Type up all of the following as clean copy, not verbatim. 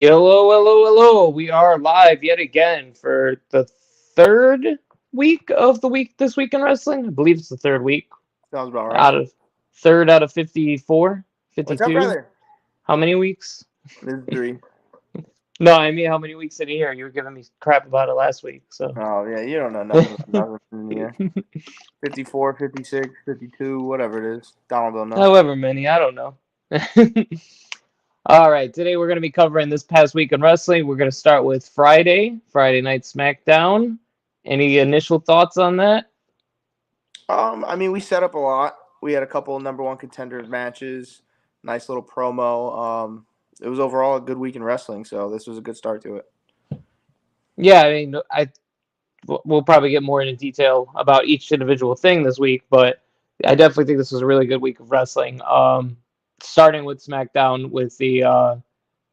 Hello, hello, hello. We are live yet again for the third week of the week this week in wrestling. I believe it's the third week Sounds about right. out of third out of 54, What's up, 52. brother? How many weeks? This is three. No, I mean how many weeks in a year? You were giving me crap about it last week, so Oh, yeah, you don't know nothing about nothing in the year. 54, 56, 52, whatever it is. Donald don't know. however many, I don't know. All right, today we're going to be covering this past week in wrestling. We're going to start with Friday Night SmackDown. Any initial thoughts on that? I mean, we set up a lot. We had a couple of number one contenders matches. Nice little promo. It was overall a good week in wrestling, so this was a good start to it. Yeah, I mean, we'll probably get more into detail about each individual thing this week, but I definitely think this was a really good week of wrestling. Starting with SmackDown with the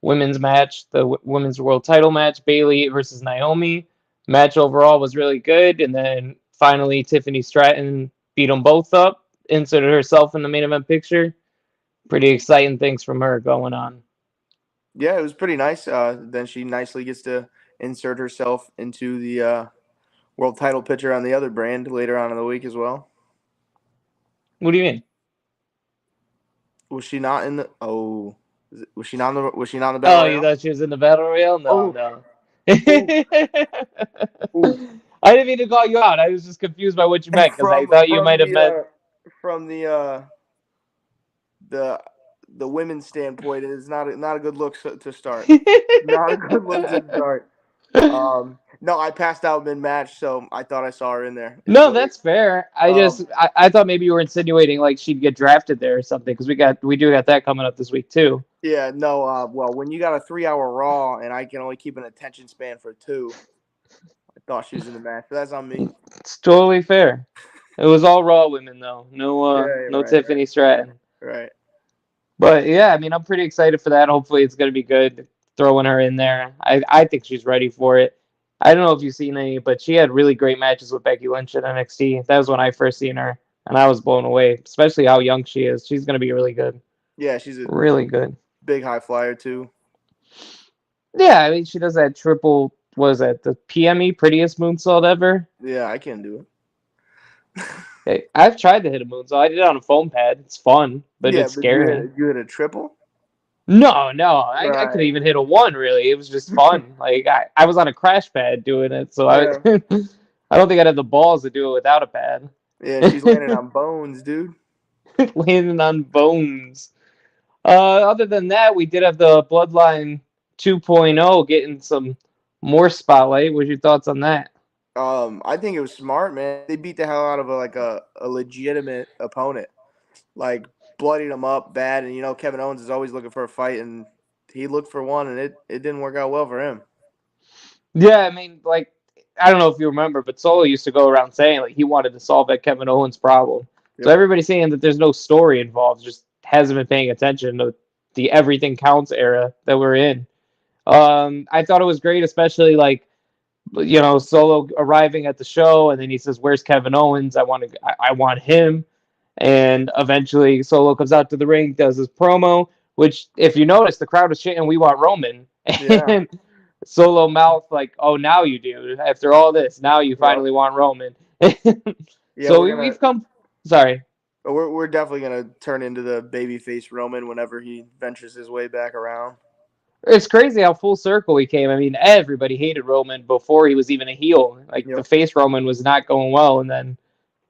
women's match, the women's world title match, Bayley versus Naomi. Match overall was really good, and then finally Tiffany Stratton beat them both up, inserted herself in the main event picture. Pretty exciting things from her going on. Yeah, it was pretty nice. Then she nicely gets to insert herself into the world title picture on the other brand later on in the week as well. What do you mean? Was she not in the? Oh, was she not in the? Was she not in the battle Oh, you royale? thought she was in the battle royale? No, Oh, no. oh, oh. I didn't mean to call you out. I was just confused by what you meant because I from thought you from might have the meant. from the the women's standpoint, it is not a good look to start. Not a good look to start. No, I passed out mid match, so I thought I saw her in there. No, that's fair. Um, I thought maybe you were insinuating like she'd get drafted there or something because we do got that coming up this week too. yeah, no. Well, when you got a 3 hour Raw and I can only keep an attention span for two, I thought she was in the match. But that's on me. It's totally fair. It was all Raw women though. No, Yeah, no right, Tiffany Stratton. right. But yeah, I mean, I'm pretty excited for that. Hopefully, it's going to be good throwing her in there. I think she's ready for it. I don't know if you've seen any, but she had really great matches with Becky Lynch at NXT. That was when I first seen her, and I was blown away, especially how young she is. She's going to be really good. Yeah, she's a Really good. big high flyer too. Yeah, I mean, she does that triple, was that the PME, prettiest moonsault ever? Yeah, I can do it. Hey, I've tried to hit a moonsault. I did it on a foam pad. It's fun, but Yeah, it's but you scary. hit a triple. No, no, I couldn't Right. even hit a one really. It was just fun. Like I was on a crash pad doing it, so I Yeah. I don't think I'd have the balls to do it without a pad. Yeah, she's landing on bones, dude. Landing on bones. Other than that, we did have the Bloodline 2.0 getting some more spotlight. What's your thoughts on that? I think it was smart, man. They beat the hell out of a legitimate opponent, like bloodied him up bad. And Kevin Owens is always looking for a fight, and he looked for one, and it didn't work out well for him. Yeah, I mean, like I don't know if you remember, but Solo used to go around saying like he wanted to solve that Kevin Owens problem. So Yep. everybody's saying that there's no story involved, just hasn't been paying attention to the everything counts era that we're in. I thought it was great, especially like Solo arriving at the show, and then he says, "Where's Kevin Owens? I want him." And eventually, Solo comes out to the ring, does his promo, which, if you notice, the crowd was chanting, "We want Roman." Yeah. And Solo mouth like, "Oh, now you do. After all this, now you Yep. finally want Roman." Yeah, So we're gonna we've come. Sorry. we're definitely gonna turn into the babyface Roman whenever he ventures his way back around. It's crazy how full circle he came. I mean, everybody hated Roman before he was even a heel. Like the Yep. face Roman was not going well, and then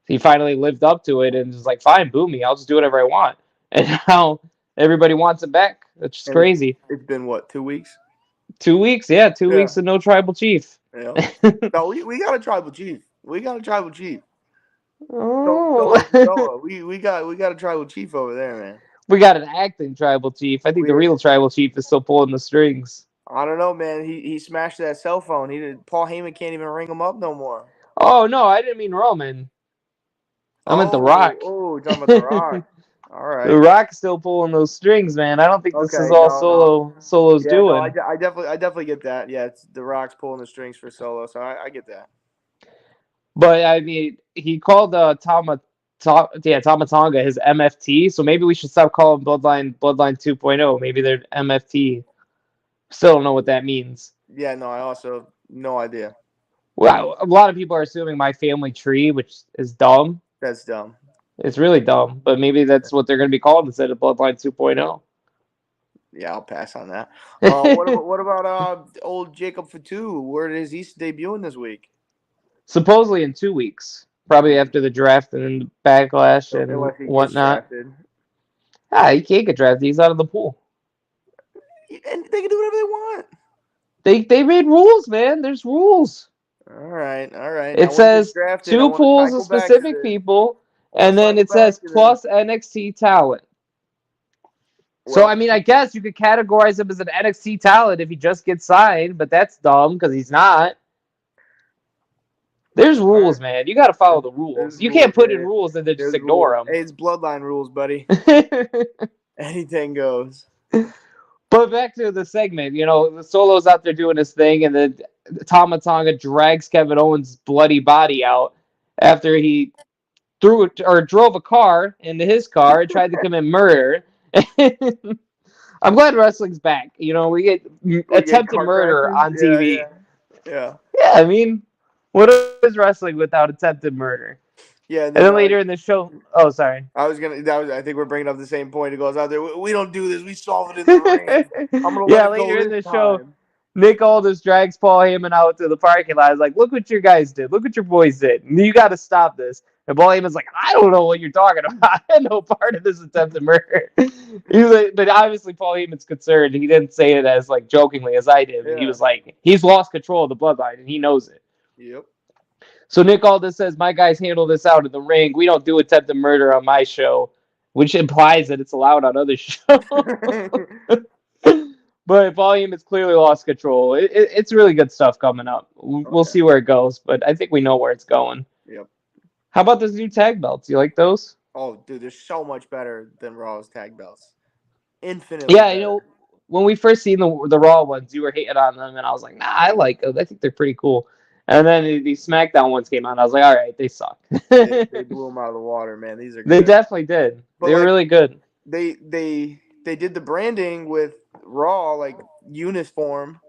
he finally lived up to it and was like, "Fine, boo me. I'll just do whatever I want." And now everybody wants him back. It's just And crazy. it's been what, 2 weeks? 2 weeks, yeah, two Yeah. weeks of no tribal chief. Yeah. No, we got a tribal chief. We got a tribal chief. Oh, Solo. We got a tribal chief over there, man. we got an acting tribal chief. I think We the real tribal chief is still pulling the strings. I don't know, man. He smashed that cell phone. He did. Paul Heyman can't even ring him up no more. Oh no, I didn't mean Roman. I meant the Oh, Rock. oh, you're talking about the The Rock. All right. Rock's still pulling those strings, man. I don't think this is Okay. all No, no. Solo's Yeah, no. doing. I definitely get that. Yeah, it's the Rock's pulling the strings for Solo, so I get that. But I mean, he called Tamatonga his MFT. So maybe we should stop calling Bloodline 2.0. Maybe they're MFT. Still don't know what that means. Yeah, no, I also no idea. Well, a lot of people are assuming my family tree, which is dumb. That's dumb. It's really dumb, but maybe that's what they're going to be called instead of Bloodline 2.0. Yeah, I'll pass on that. What about old Jacob Fatu? Where is he debuting this week? Supposedly in 2 weeks, probably after the draft and backlash and Unless he gets whatnot. drafted. Ah, he can't get drafted. He's out of the pool. And they can do whatever they want. They made rules, man. There's rules. All right, all right. It Now when he gets says drafted, I two want to pools of cycle back to specific this. people, I want and to then cycle it says back to this. plus NXT talent. So I Well, mean, I guess you could categorize him as an NXT talent if he just gets signed, but that's dumb because he's not. There's all right. rules, man. You got to follow the There's rules. You rules. can't put in rules and then just There's ignore rules. them. Hey, it's bloodline rules, buddy. Anything goes. But back to the segment, the Solo's out there doing his thing, and then Tama Tonga drags Kevin Owens' bloody body out after he threw it or drove a car into his car and tried to commit murder. I'm glad wrestling's back. We get We get attempted car murder crashes. on Yeah, TV. yeah. Yeah, I mean, what is wrestling without attempted murder? Yeah, and And then then later in the show, oh, sorry. I think we're bringing up the same point. It goes out there. We don't do this. We solve it in the ring. I'm gonna let Yeah, it go later in this the show, time. Nick Aldis drags Paul Heyman out to the parking lot. He's like, look what your guys did. Look what your boys did. You got to stop this. And Paul Heyman's like, I don't know what you're talking about. I had no part of this attempted murder. He was like, but obviously Paul Heyman's concerned. He didn't say it as like jokingly as I did. But he Yeah. was like, he's lost control of the bloodline and he knows it. Yep. So Nick Aldis says, my guys handle this out in the ring. We don't do attempted murder on my show, which implies that it's allowed on other shows. But Volume has clearly lost control. It's really good stuff coming up. We'll Okay. see where it goes, but I think we know where it's going. Yep. How about those new tag belts? You like those? Oh, dude, they're so much better than Raw's tag belts. Infinitely. Yeah, better. when we first seen the Raw ones, you were hating on them, and I was like, nah, I like them. I think they're pretty cool. And then the SmackDown ones came out, and I was like, all right, they suck. They blew them out of the water, man. These are good. They definitely did. But They were like, really good. They did the branding with Raw like uniform,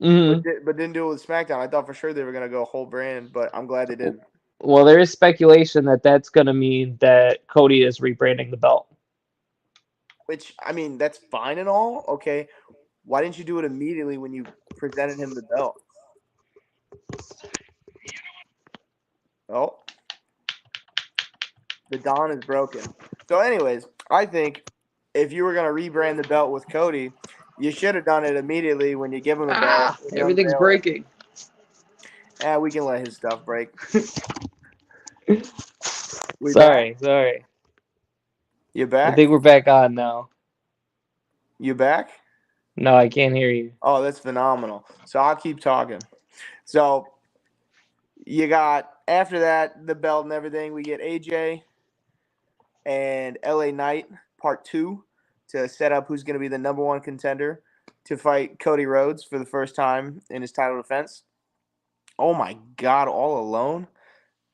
Hmm. but didn't do it with SmackDown. I thought for sure they were gonna go whole brand, but I'm glad they didn't. Well, there is speculation that that's going to mean that Cody is rebranding the belt. Which I mean, that's fine and all. Okay, why didn't you do it immediately when you presented him the belt? Oh, the Dawn is broken. So, anyways, I think if you were gonna rebrand the belt with Cody, you should have done it immediately when you give him the belt. when you Everything's unveil it. breaking. We can let his stuff break. Sorry. You I back? think we're back on now. You back? No, I can't hear you. Oh, that's phenomenal. So I'll keep talking. So you got after that the belt and everything. We get AJ and LA Knight Part 2 to set up who's going to be the number one contender to fight Cody Rhodes for the first time in his title defense. Oh my God! All alone.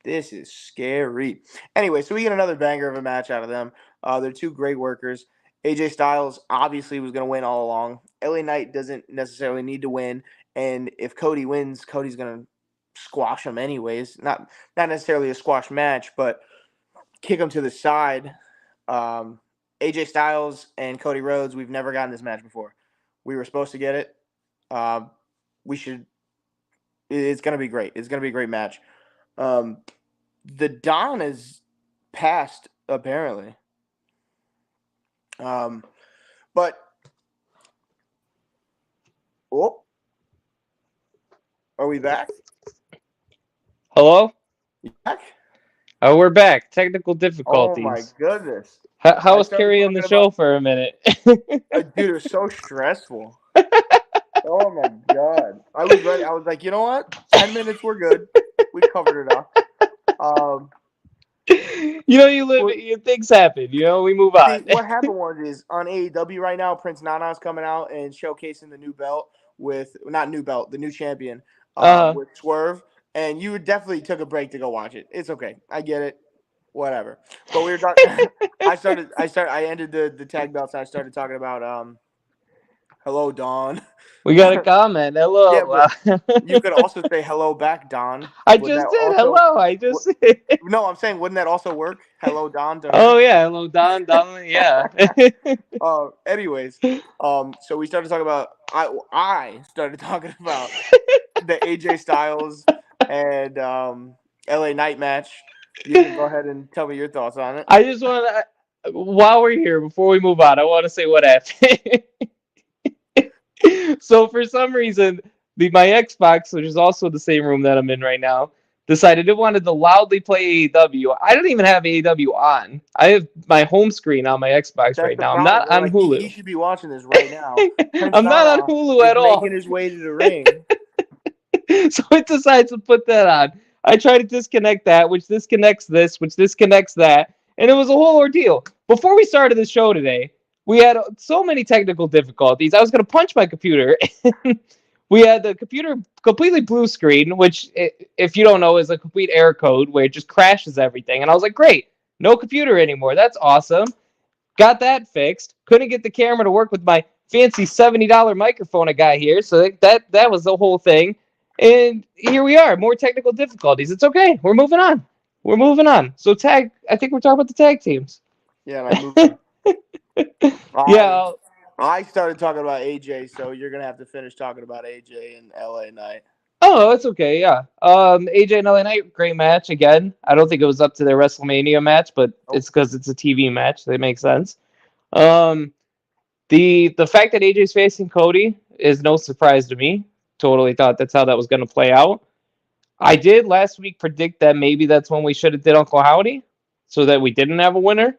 This is scary. Anyway, so we get another banger of a match out of them. They're two great workers. AJ Styles obviously was going to win all along. LA Knight doesn't necessarily need to win, and if Cody wins, Cody's going to squash him anyways. Not necessarily a squash match, but kick him to the side. AJ Styles and Cody Rhodes, we've never gotten this match before. We were supposed to get it. We should. It's going to be great. It's going to be a great match. The Dawn is passed apparently. But are we back? Hello? You back? Oh, we're back. Technical Oh difficulties. my goodness! How I was started carrying the talking show about- for a minute? Dude, it was so stressful. Oh my God! I was ready. I was like, you know what? 10 minutes, we're good. We covered it up. Things happen. We move on. See, what happened was on AEW right now, Prince Nana's coming out and showcasing the new belt the new champion with Swerve. And you definitely took a break to go watch it. It's okay. I get it. Whatever. But we were talking. I ended the tag belts and I started talking about hello, Don. We got a comment. Yeah, Hello. but you could also say hello back, Don. I Would that just did. also? Hello. I just did. No, I'm saying, wouldn't that also work? Hello, Don, to her. Oh yeah. Hello, Don. Don. Yeah. Anyways, so we started talking about. I started talking about the AJ Styles and LA Knight match. You can go ahead and tell me your thoughts on it. I just want to, while we're here, before we move on, I want to say what happened. So for some reason, my Xbox, which is also the same room that I'm in right now, decided it wanted to loudly play AEW. I don't even have AEW on. I have my home screen on my Xbox That's right the now. I'm problem. not We're on like, he Hulu. should be watching this right now. Prince I'm not on Nana Hulu is at making all. his way to the ring. So it decides to put that on. I try to disconnect that, which disconnects this, which disconnects that, and it was a whole ordeal. Before we started the show today, we had so many technical difficulties. I was going to punch my computer. We had the computer completely blue screen, which, if you don't know, is a complete error code where it just crashes everything. And I was like, great, no computer anymore. That's awesome. Got that fixed. Couldn't get the camera to work with my fancy $70 microphone I got here. So that was the whole thing. And here we are, more technical difficulties. It's okay. We're moving on. We're moving on. So I think we're talking about the tag teams. Yeah, and I moved on. Yeah. I started talking about AJ, so you're gonna have to finish talking about AJ and LA Knight. Oh, that's okay. Yeah. AJ and LA Knight, great match again. I don't think it was up to their WrestleMania match, but it's because it's a TV match. That makes sense. Um, the fact that AJ's facing Cody is no surprise to me. Totally thought that's how that was going to play out. I did last week predict that maybe that's when we should have did Uncle Howdy, so that we didn't have a winner.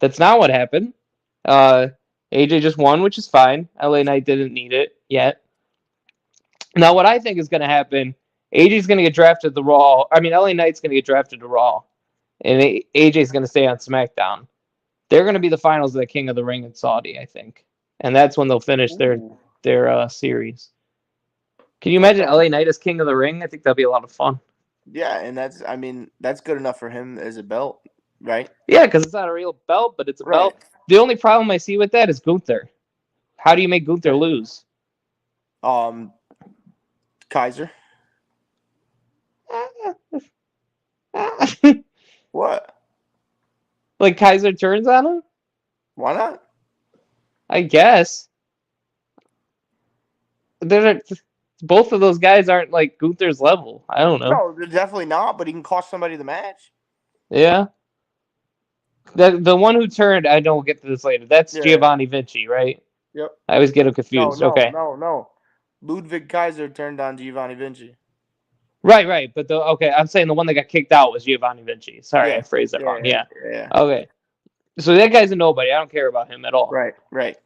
That's not what happened. Uh, AJ just won, which is fine. LA Knight didn't need it yet. Now, what I think is going to happen, AJ's going to get drafted to Raw. I mean, LA Knight's going to get drafted to Raw, and AJ's going to stay on SmackDown. They're going to be the finals of the King of the Ring in Saudi, I think, and that's when they'll finish their series. Can you imagine LA Knight as King of the Ring? I think that'd be a lot of fun. Yeah, and that's good enough for him as a belt, right? Yeah, because it's not a real belt, but it's a belt. The only problem I see with that is Gunther. How do you make Gunther lose? Kaiser. What? Like Kaiser turns on him? Why not? I guess. Both of those guys aren't like Gunther's level. I don't know. No, they're definitely not. But he can cost somebody the match. Yeah. The one who turned, I know we'll get to this later. That's Giovanni Vinci, right? Yep. I always get him confused. No. Ludwig Kaiser turned on Giovanni Vinci. Right. But I'm saying the one that got kicked out was Giovanni Vinci. Sorry, I phrased that wrong. Yeah. Okay. So that guy's a nobody. I don't care about him at all. Right.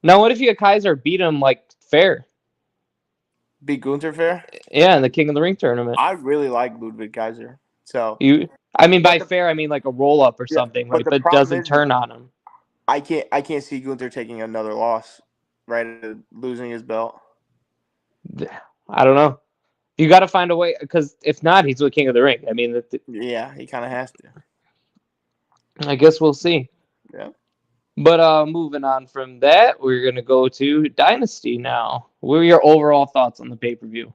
Now, what if you had Kaiser beat him like fair? Beat Gunther fair? Yeah, in the King of the Ring tournament. I really like Ludwig Kaiser. So by fair, I mean like a roll up or something, right? But doesn't turn on him. I can't see Gunther taking another loss, right? Losing his belt. I don't know. You got to find a way, because if not, he's the King of the Ring. I mean, yeah, he kind of has to. I guess we'll see. Yeah. But moving on from that, we're gonna go to Dynasty now. What are your overall thoughts on the pay-per-view?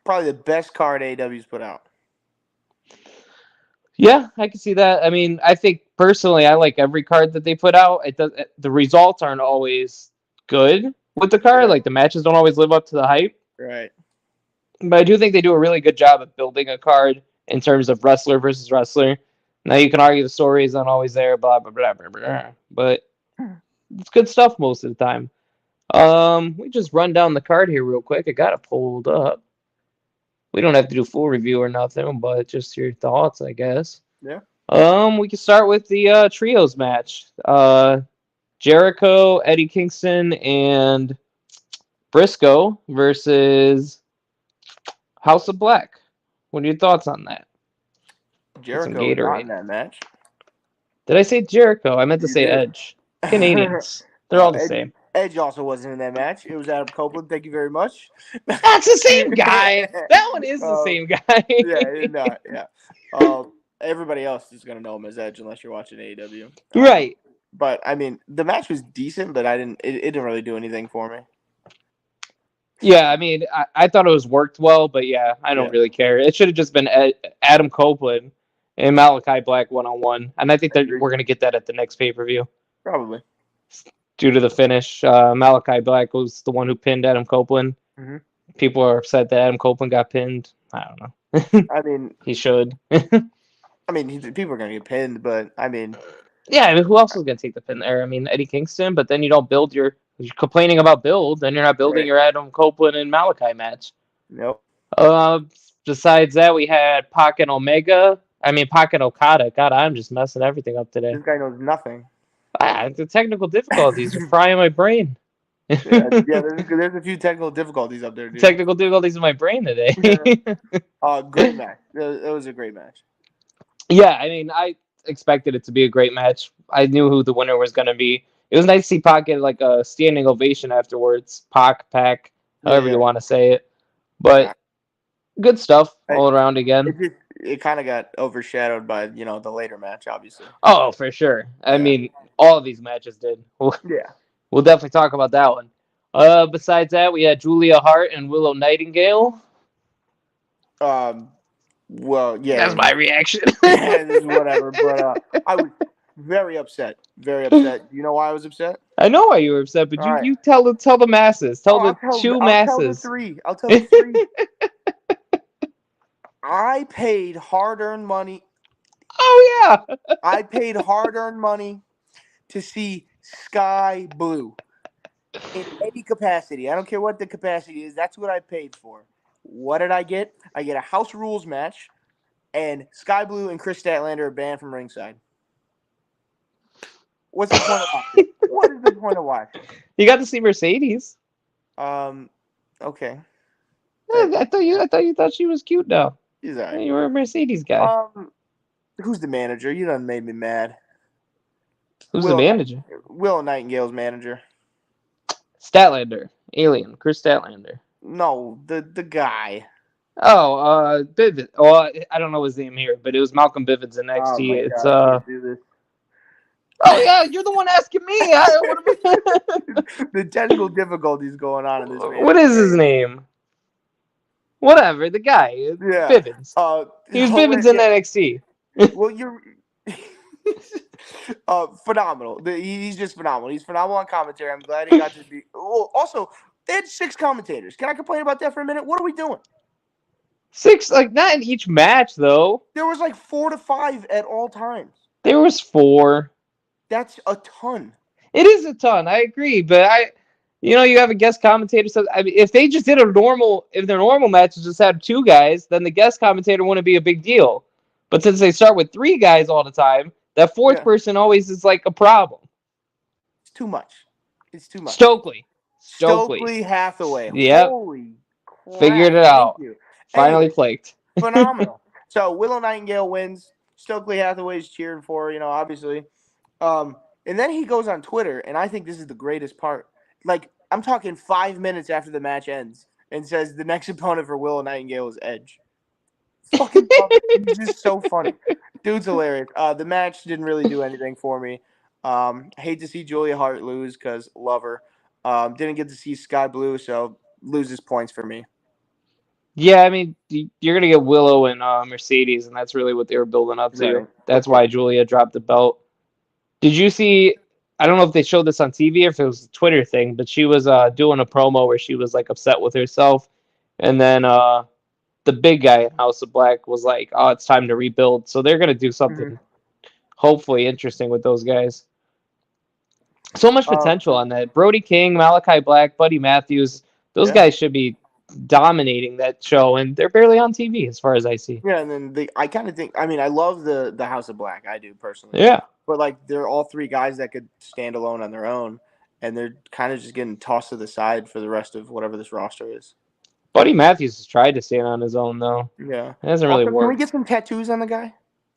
Probably the best card AEW's put out. Yeah, I can see that. I mean, I think personally, I like every card that they put out. The results aren't always good with the card. Like the matches don't always live up to the hype. Right. But I do think they do a really good job of building a card in terms of wrestler versus wrestler. Now you can argue the story is not always there, blah blah blah blah blah, but it's good stuff most of the time. We just run down the card here real quick. I got it pulled up. We don't have to do full review or nothing, but just your thoughts, I guess. Yeah. We can start with the trios match. Jericho, Eddie Kingston, and Briscoe versus House of Black. What are your thoughts on that? Jericho was not in that match. Did I say Jericho? I meant to say Edge. Canadians. They're all the same. Edge also wasn't in that match. It was Adam Copeland. Thank you very much. That's the same guy. That one is the same guy. Yeah. Everybody else is going to know him as Edge unless you're watching AEW. Right. But I mean, the match was decent, but it didn't really do anything for me. Yeah, I mean, I thought it was worked well, but yeah, I don't really care. It should have just been Adam Copeland and Malachi Black 1-on-1, and I think that we're gonna get that at the next pay-per-view. Probably. Due to the finish, Malachi Black was the one who pinned Adam Copeland. Mm-hmm. People are upset that Adam Copeland got pinned. I don't know. I mean, he should. I mean, people are gonna get pinned, but I mean, yeah, I mean, who else was gonna take the pin there? I mean, Eddie Kingston, but then you don't build you're complaining about build, then you're not building your Adam Copeland and Malachi match. Nope. Besides that, we had Pac and Omega. I mean, Pac and Okada. God, I'm just messing everything up today. This guy knows nothing. The technical difficulties are frying my brain. yeah, there's a few technical difficulties up there, dude. Technical difficulties in my brain today. Great match. It was a great match. Yeah, I mean, I expected it to be a great match. I knew who the winner was going to be. It was nice to see Pac get like a standing ovation afterwards. Pac, however you want to say it. But good stuff all around again. It kind of got overshadowed by, the later match, obviously. Oh, for sure. I mean, all of these matches did. Yeah. We'll definitely talk about that one. Besides that, we had Julia Hart and Willow Nightingale. Well, yeah. That's my reaction. Whatever, but I was very upset. Very upset. You know why I was upset? I know why you were upset, but you tell the masses. Tell the masses. I'll tell the three. I paid hard-earned money. Oh, yeah. I paid hard-earned money to see Sky Blue in any capacity. I don't care what the capacity is. That's what I paid for. What did I get? I get a House Rules match, and Sky Blue and Chris Statlander are banned from ringside. What's the point of watching? What is the point of watching? You got to see Mercedes. Okay. I thought you thought she was cute now. She's all right. You were a Mercedes guy. Who's the manager? You done made me mad. Who's the manager? Willow Nightingale's manager. Statlander. Alien. Chris Statlander. No, the guy. Oh, Bivens. Oh, I don't know his name here, but it was Malcolm Bivens in NXT. Oh God, do this. Oh yeah, you're the one asking me. The technical difficulties going on in this. What is his name? Whatever, the guy. Yeah. Bivens. He was Bivens in NXT. Well, you're phenomenal. He's just phenomenal. He's phenomenal on commentary. I'm glad he got to be. Oh, also, they had 6 commentators. Can I complain about that for a minute? What are we doing? 6, like not in each match though. There was like 4 to 5 at all times. There was 4. That's a ton. It is a ton. I agree, but you have a guest commentator. So I mean, if they just did if their normal matches just had 2 guys, then the guest commentator wouldn't be a big deal. But since they start with 3 guys all the time, that 4th person always is like a problem. It's too much. It's too much. Stokely Hathaway. Yep. Holy crap. Figured it out. Finally flaked. Phenomenal. So Willow Nightingale wins. Stokely Hathaway's cheering for, obviously. And then he goes on Twitter, and I think this is the greatest part. Like, I'm talking 5 minutes after the match ends, and says the next opponent for Willow Nightingale is Edge. Fucking he's just so funny. Dude's hilarious. The match didn't really do anything for me. Hate to see Julia Hart lose because love her. Didn't get to see Sky Blue, so loses points for me. Yeah, I mean, you're going to get Willow and Mercedes, and that's really what they were building up to. That's why Julia dropped the belt. Did you see, I don't know if they showed this on TV or if it was a Twitter thing, but she was doing a promo where she was like upset with herself. And then the big guy in House of Black was like, oh, it's time to rebuild. So they're going to do something hopefully interesting with those guys. So much potential on that. Brody King, Malachi Black, Buddy Matthews, those guys should be dominating that show, and they're barely on TV as far as I see. Yeah, and then I kind of think, I mean, I love the House of Black. I do personally. Yeah. But like, they're all 3 guys that could stand alone on their own, and they're kind of just getting tossed to the side for the rest of whatever this roster is. Buddy Matthews has tried to stand on his own, though. Yeah. It hasn't really worked. Can we get some tattoos on the guy?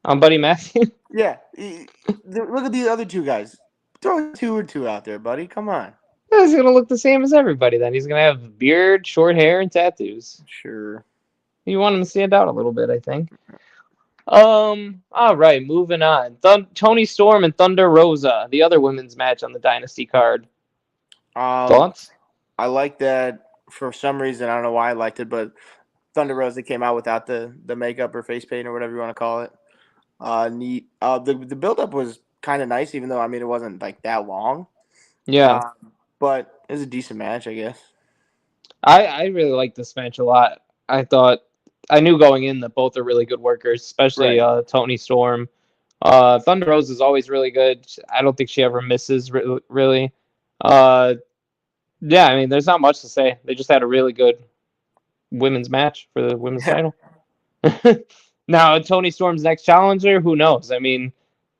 On Buddy Matthews? Yeah. Look at the other 2 guys. Throw 2 or 2 out there, buddy. Come on. He's going to look the same as everybody then. He's going to have beard, short hair, and tattoos. Sure. You want him to stand out a little bit, I think. All right, moving on. Tony Storm and Thunder Rosa, the other women's match on the Dynasty card. Um, Thoughts? I like that for some reason. I don't know why I liked it, but Thunder Rosa came out without the makeup or face paint or whatever you want to call it. Neat. The build up was kind of nice, even though I mean it wasn't like that long. Yeah, Uh, but it was a decent match, I guess. I really like this match a lot. I knew going in that both are really good workers, especially Right. Tony Storm. Thunder Rose is always really good. I don't think she ever misses really. Uh, yeah, I mean, there's not much to say. They just had a really good women's match for the women's Yeah. title. Now, Tony Storm's next challenger, who knows? I mean,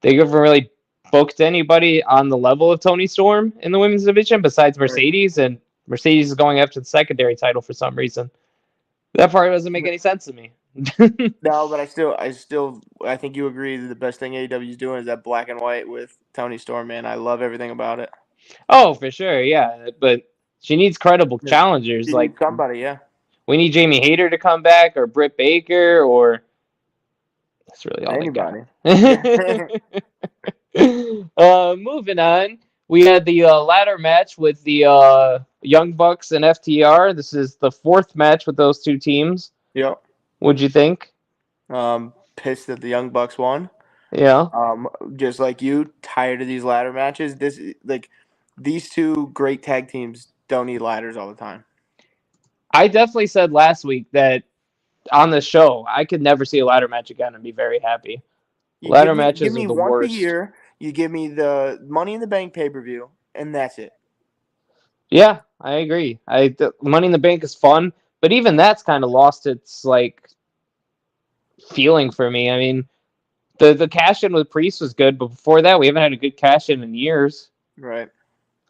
they haven't really booked anybody on the level of Tony Storm in the women's division besides Right. Mercedes, and Mercedes is going after the secondary title for some reason. That part doesn't make any sense to me. No, but I think you agree that the best thing AEW is doing is that black and white with Tony Storm, man. I love everything about it. Oh, for sure, yeah, but she needs credible Yeah. challengers. She Like needs somebody, yeah. we need Jamie Hayter to come back, or Britt Baker, or that's really all they got. Anybody. Yeah. Moving on, we had the ladder match with the Young Bucks and FTR. This is the fourth match with those two teams. Yep. What'd you think? Pissed that the Young Bucks won. Yeah, Just like you, tired of these ladder matches. These two great tag teams don't need ladders all the time. I definitely said last week that on the show I could never see a ladder match again and be very happy. You Ladder give matches are me the once a worst. year. You give me the Money in the Bank pay per view, and that's it. Yeah, I agree. Money in the Bank is fun, but even that's kind of lost its like feeling for me. I mean, the cash in with Priest was good, but before that, we haven't had a good cash in years. Right.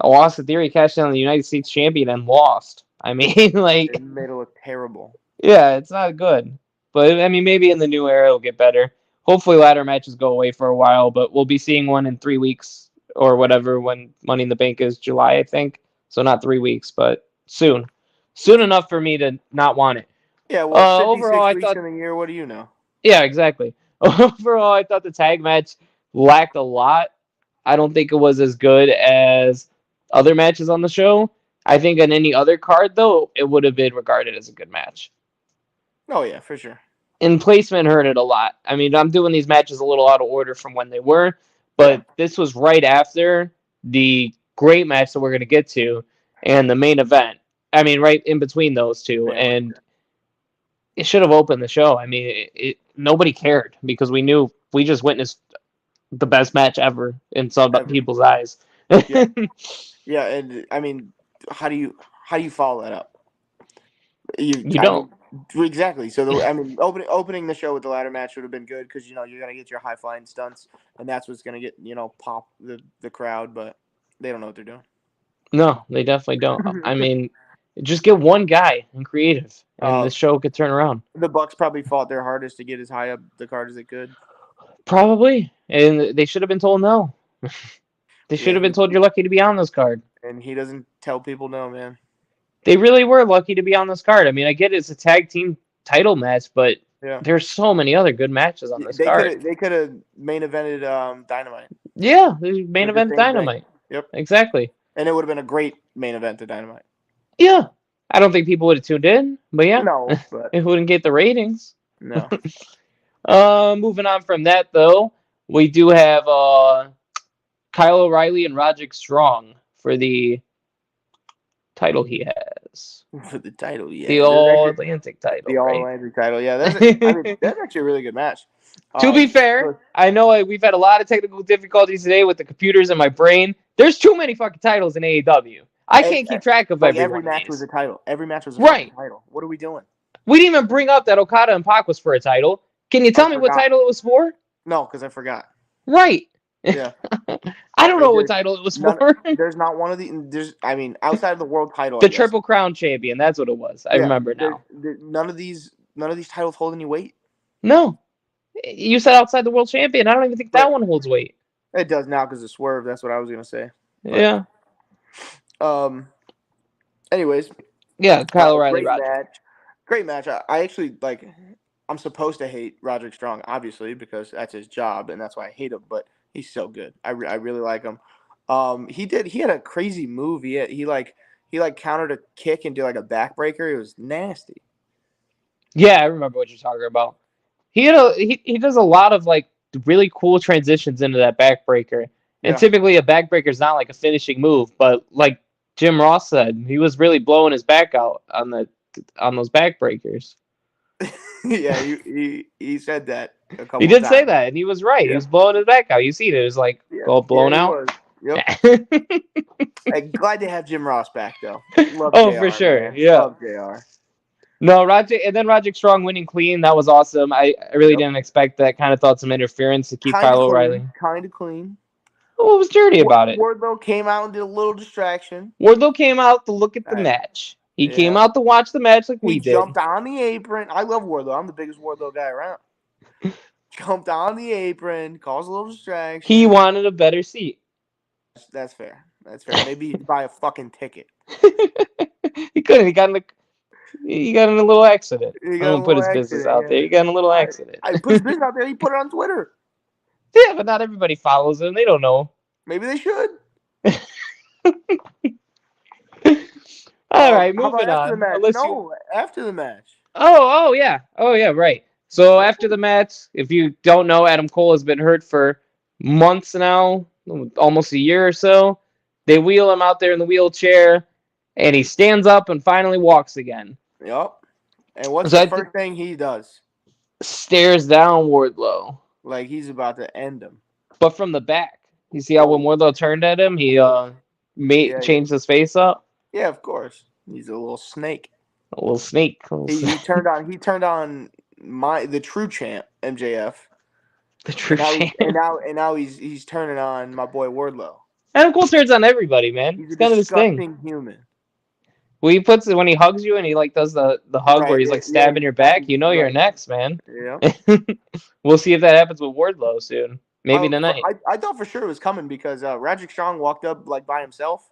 Austin Theory cashed in on the United States champion and lost. I mean, like, It made it look terrible. yeah, it's not good. But I mean, maybe in the new era it'll get better. Hopefully, ladder matches go away for a while, but we'll be seeing one in 3 weeks or whatever when Money in the Bank is July, I think. So not 3 weeks, but soon. Soon enough for me to not want it. Yeah, well, Overall, 56 I weeks thought, in a year. What do you know? yeah, exactly. Overall, I thought the tag match lacked a lot. I don't think it was as good as other matches on the show. I think on any other card, though, it would have been regarded as a good match. Oh yeah, for sure. And placement hurt it a lot. I mean, I'm doing these matches a little out of order from when they were, Yeah. but this was right after the great match that we're going to get to and the main event. I mean, right in between those two. Yeah. And it should have opened the show. I mean, nobody cared because we just witnessed the best match ever in some Ever. people's eyes. Yeah. Yeah, and I mean, how do you follow that up? You don't. Exactly. So I mean, opening the show with the ladder match would have been good because you're gonna get your high flying stunts, and that's what's gonna get pop the crowd. But they don't know what they're doing. No, they definitely don't. I mean, just get one guy in creative, and the show could turn around. The Bucks probably fought their hardest to get as high up the card as they could. Probably, and they should have been told no. They should have been told you're lucky to be on this card. And he doesn't tell people no, man. They really were lucky to be on this card. I mean, I get it's a tag team title match, but Yeah. there's so many other good matches on this card. They could have main evented Dynamite. Yeah, the main Like the event same Dynamite. thing. Yep. Exactly. And it would have been a great main event to Dynamite. Yeah. I don't think people would have tuned in, but yeah. No, but It wouldn't get the ratings. no. Moving on from that, though, we do have Kyle O'Reilly and Roderick Strong for the title he has. For the title, yeah. The All-Atlantic title, The right? All-Atlantic title, yeah. That's actually a really good match. To be fair, I know we've had a lot of technical difficulties today with the computers in my brain. There's too many fucking titles in AEW. I can't keep track of every match was a title. Every match was a fucking title. What are we doing? We didn't even bring up that Okada and Pac was for a title. Can you tell me what title it was for? No, because I forgot. Right. Yeah. I don't know what title it was for. There's not one of the. Outside of the world title. The Triple Crown Champion. That's what it was. I remember now. None of these titles hold any weight. No. You said outside the world champion. I don't even think that one holds weight. It does now because of Swerve. That's what I was gonna say. But, yeah. Anyways. Yeah, Kyle O'Reilly. Great match. I actually like. I'm supposed to hate Roderick Strong, obviously, because that's his job and that's why I hate him. But he's so good. I really like him. He had a crazy move. He countered a kick and did like a backbreaker. It was nasty. Yeah, I remember what you're talking about. He does a lot of like really cool transitions into that backbreaker. And Yeah. typically a backbreaker is not like a finishing move, but like Jim Ross said, he was really blowing his back out on those backbreakers. Yeah, he said that a He couple did say times. that, and he was right. He Yeah. was blowing his back out. You see it. It was like Yeah. all Yeah, blown he out. was. Yep. Hey, glad to have Jim Ross back though. Love Oh, for JR, sure. man. Yeah. Love JR. No, Roderick Strong winning clean. That was awesome. I really Yep. didn't expect that. Kind of thought some interference to keep Kind of Kyle clean. O'Reilly. Kind of clean. What was dirty about it? Wardlow came out and did a little distraction. Wardlow came out to look at the Hey, match. He came yeah. out to watch the match like He we did. jumped on the apron. I love Wardlow. I'm the biggest Wardlow guy around. Jumped on the apron, caused a little distraction. He wanted a better seat. That's fair. That's fair. Maybe he'd buy a fucking ticket. He couldn't. He got in a little accident. He I got a won't put little his business accident. out there. He got in a little accident. I put his business out there. He put it on Twitter. Yeah, but not everybody follows him. They don't know. Maybe they should. All right, How about moving after the on. match? After the match. Oh yeah, right. So after the match, if you don't know, Adam Cole has been hurt for months now, almost a year or so. They wheel him out there in the wheelchair, and he stands up and finally walks again. Yep. And what's So the first thing he does? Stares down Wardlow, Like he's about to end him. but from the back. You see how when Wardlow turned at him, he changed his face up. Yeah, of course. He's a little snake. A little snake. He turned on the true champ, MJF. The true champ. And now he's turning on my boy Wardlow. Adam Cole turns on everybody, man. He's It's a kind of his thing. disgusting human. When he hugs you and he like does the hug where he's like stabbing your back, you know you're next, man. Yeah. We'll see if that happens with Wardlow soon. Maybe tonight. I thought for sure it was coming because Roderick Strong walked up like by himself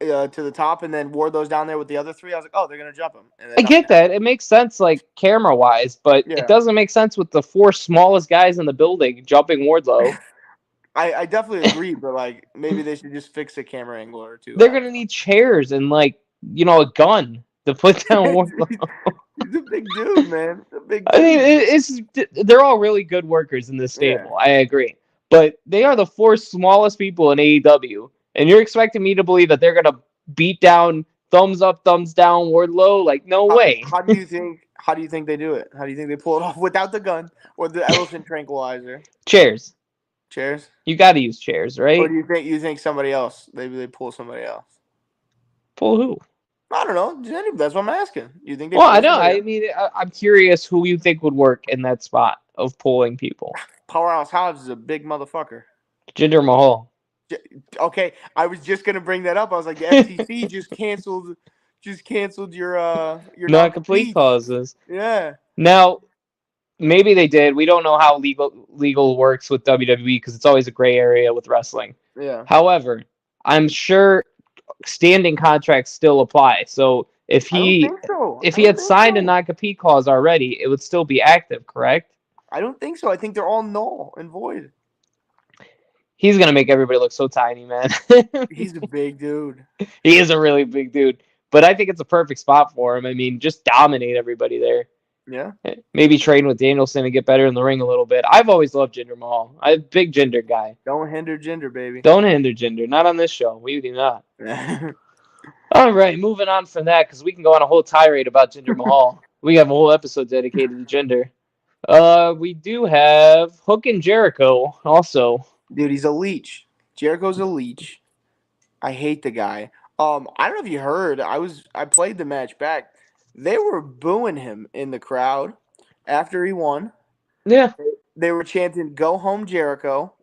to the top, and then Wardlow's down there with the other three. I was like, oh, they're gonna jump him. And then I get that. It makes sense like camera wise, but it doesn't make sense with the four smallest guys in the building jumping Wardlow. I definitely agree, but like maybe they should just fix a camera angle or two. They're gonna need chairs and like a gun to put down Wardlow. He's a big dude, man. He's a big dude. I mean, they're all really good workers in this stable. Yeah. I agree, but they are the four smallest people in AEW, and you're expecting me to believe that they're gonna beat down, thumbs up, thumbs down Wardlow? Like, no way. How do you think they do it? How do you think they pull it off without the gun or the elephant tranquilizer? Chairs. You got to use chairs, right? Or do you think somebody else? Maybe they pull somebody else. Pull who? I don't know. That's what I'm asking. You think? Well, I know. I mean, I'm curious who you think would work in that spot of pulling people. Powerhouse Hobbs is a big motherfucker. Jinder Mahal. Okay, I was just gonna bring that up. I was like, the FTC just canceled your non-complete clauses. Yeah. Now, maybe they did. We don't know how legal works with WWE because it's always a gray area with wrestling. Yeah. However, I'm sure standing contracts still apply. So if he had signed a non-compete clause already, it would still be active, correct? I don't think so. I think they're all null and void. He's gonna make everybody look so tiny, man. He's a big dude. He is a really big dude. But I think it's a perfect spot for him. I mean, just dominate everybody there. Yeah. Maybe train with Danielson and get better in the ring a little bit. I've always loved Jinder Mahal. I'm a big Jinder guy. Don't hinder Jinder, baby. Don't hinder Jinder. Not on this show. We do not. All right, moving on from that because we can go on a whole tirade about Jinder Mahal. We have a whole episode dedicated to Jinder. We do have Hook and Jericho also. Dude, he's a leech. Jericho's a leech. I hate the guy. I don't know if you heard. I played the match back. They were booing him in the crowd after he won. Yeah. They were chanting, "Go home, Jericho."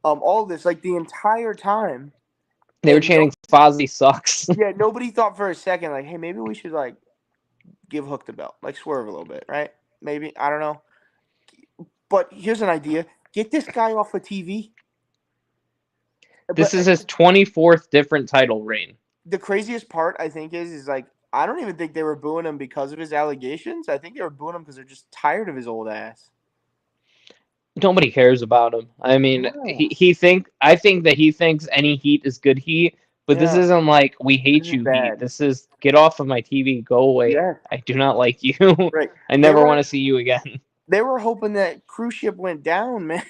All this, like the entire time. They were chanting, "Fozzy sucks." Yeah, nobody thought for a second, like, hey, maybe we should like give Hook the belt. Like swerve a little bit, right? Maybe. I don't know. But here's an idea. Get this guy off of TV. This is his 24th different title reign. The craziest part, I think, is like I don't even think they were booing him because of his allegations. I think they were booing him because they're just tired of his old ass. Nobody cares about him. I mean, No. I think that he thinks any heat is good heat, but this Yeah. isn't like we hate This is you heat. bad. This is get off of my TV, go away. Yeah. I do not like you. Right. I They never want were to see you again. they were hoping that cruise ship went down, man.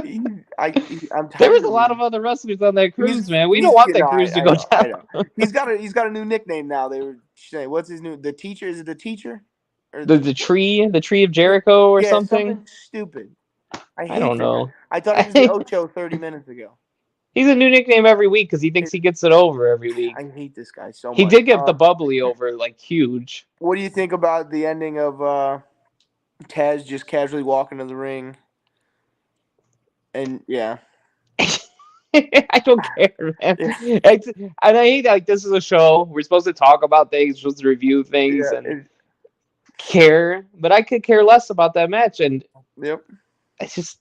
I'm There tired was a of lot him. of other wrestlers on that cruise, man. We don't He's want you that know cruise to I go know I down. know he's got a new nickname now. They were saying what's his new the teacher is it the teacher or The tree of Jericho or yeah something. something stupid. I I hate don't that guy. know. I thought he was the Ocho 30 minutes ago. He's a new nickname every week because he thinks he gets it over every week. I hate this guy so He much. did get the bubbly over like huge. What do you think about the ending of Taz just casually walking to the ring? And yeah, I don't care, man. yeah, And I hate like this is a show. We're supposed to talk about things, we're supposed to review things and yeah, care, but I could care less about that match. And yep. it's just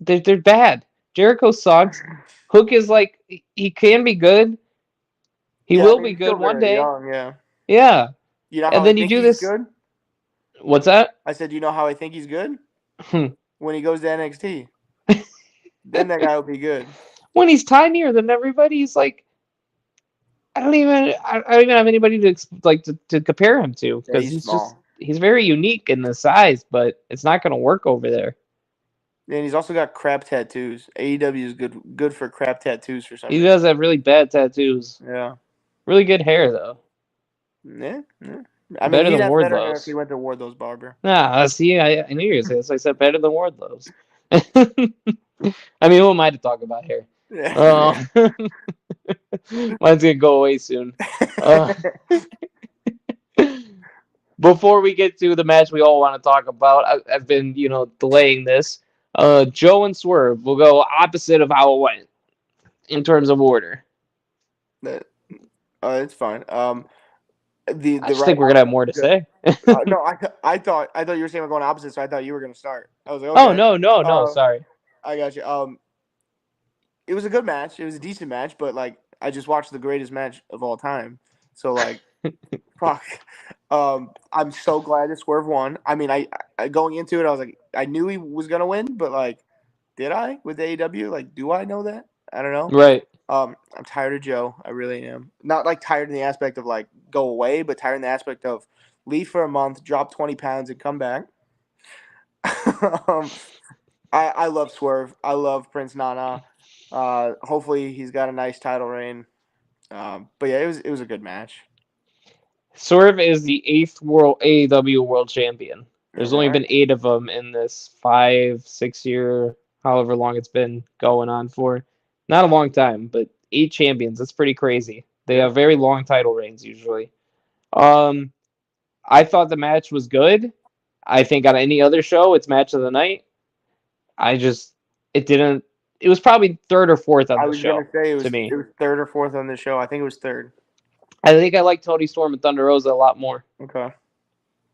they're bad. Jericho sucks. Hook is like he can be good. He Yeah, I will mean be he's still good one very day. young. Yeah. Yeah. You know how And I then you think do he's this. good? What's that? I said, you know how I think he's good? Hmm. When he goes to NXT, then that guy will be good. When he's tinier than everybody, he's like I don't even have anybody to to compare him to Yeah, because he's small. he's very unique in the size, but it's not going to work over there. And he's also got crap tattoos. AEW is good for crap tattoos for some He reason. does have really bad tattoos. Yeah. Really good hair though. Yeah. Yeah. I mean, Better he'd than have better hair if he Wardlow's. went to Wardlow's barber. Nah, see, I knew you were going to say this. I said better than Wardlow's. I mean, who am I to talk about hair? Yeah. Oh, mine's gonna go away soon. Uh, before we get to the match we all want to talk about, I've been, delaying this. Joe and Swerve will go opposite of how it went in terms of order. It's fine. I The just right think we're gonna have more to say. no, I thought you were saying we're going opposite, so I thought you were gonna start. I was like, Oh okay. no, sorry. I got you. It was a good match. It was a decent match, but like I just watched the greatest match of all time. So like, fuck. I'm so glad that Swerve won. I mean, I going into it, I was like, I knew he was gonna win, but like, did I with AEW? Like, do I know that? I don't know. Right. I'm tired of Joe. I really am. Not like tired in the aspect of like go away, but tired in the aspect of leave for a month, drop 20 pounds, and come back. um, I love Swerve. I love Prince Nana. Hopefully he's got a nice title reign. But yeah, it was a good match. Swerve is the 8th world AEW World Champion. All There's only right. been 8 of them in this 5, 6 year, however long it's been going on for. Not a long time, but 8 champions. That's pretty crazy. They Yeah. have very long title reigns usually. Um, I thought the match was good. I think on any other show, it's match of the night. It didn't. It was probably third or fourth on I the was gonna show say to me. it was third or fourth on the show. I think it was third. I think I like Tony Storm and Thunder Rosa a lot more, Okay.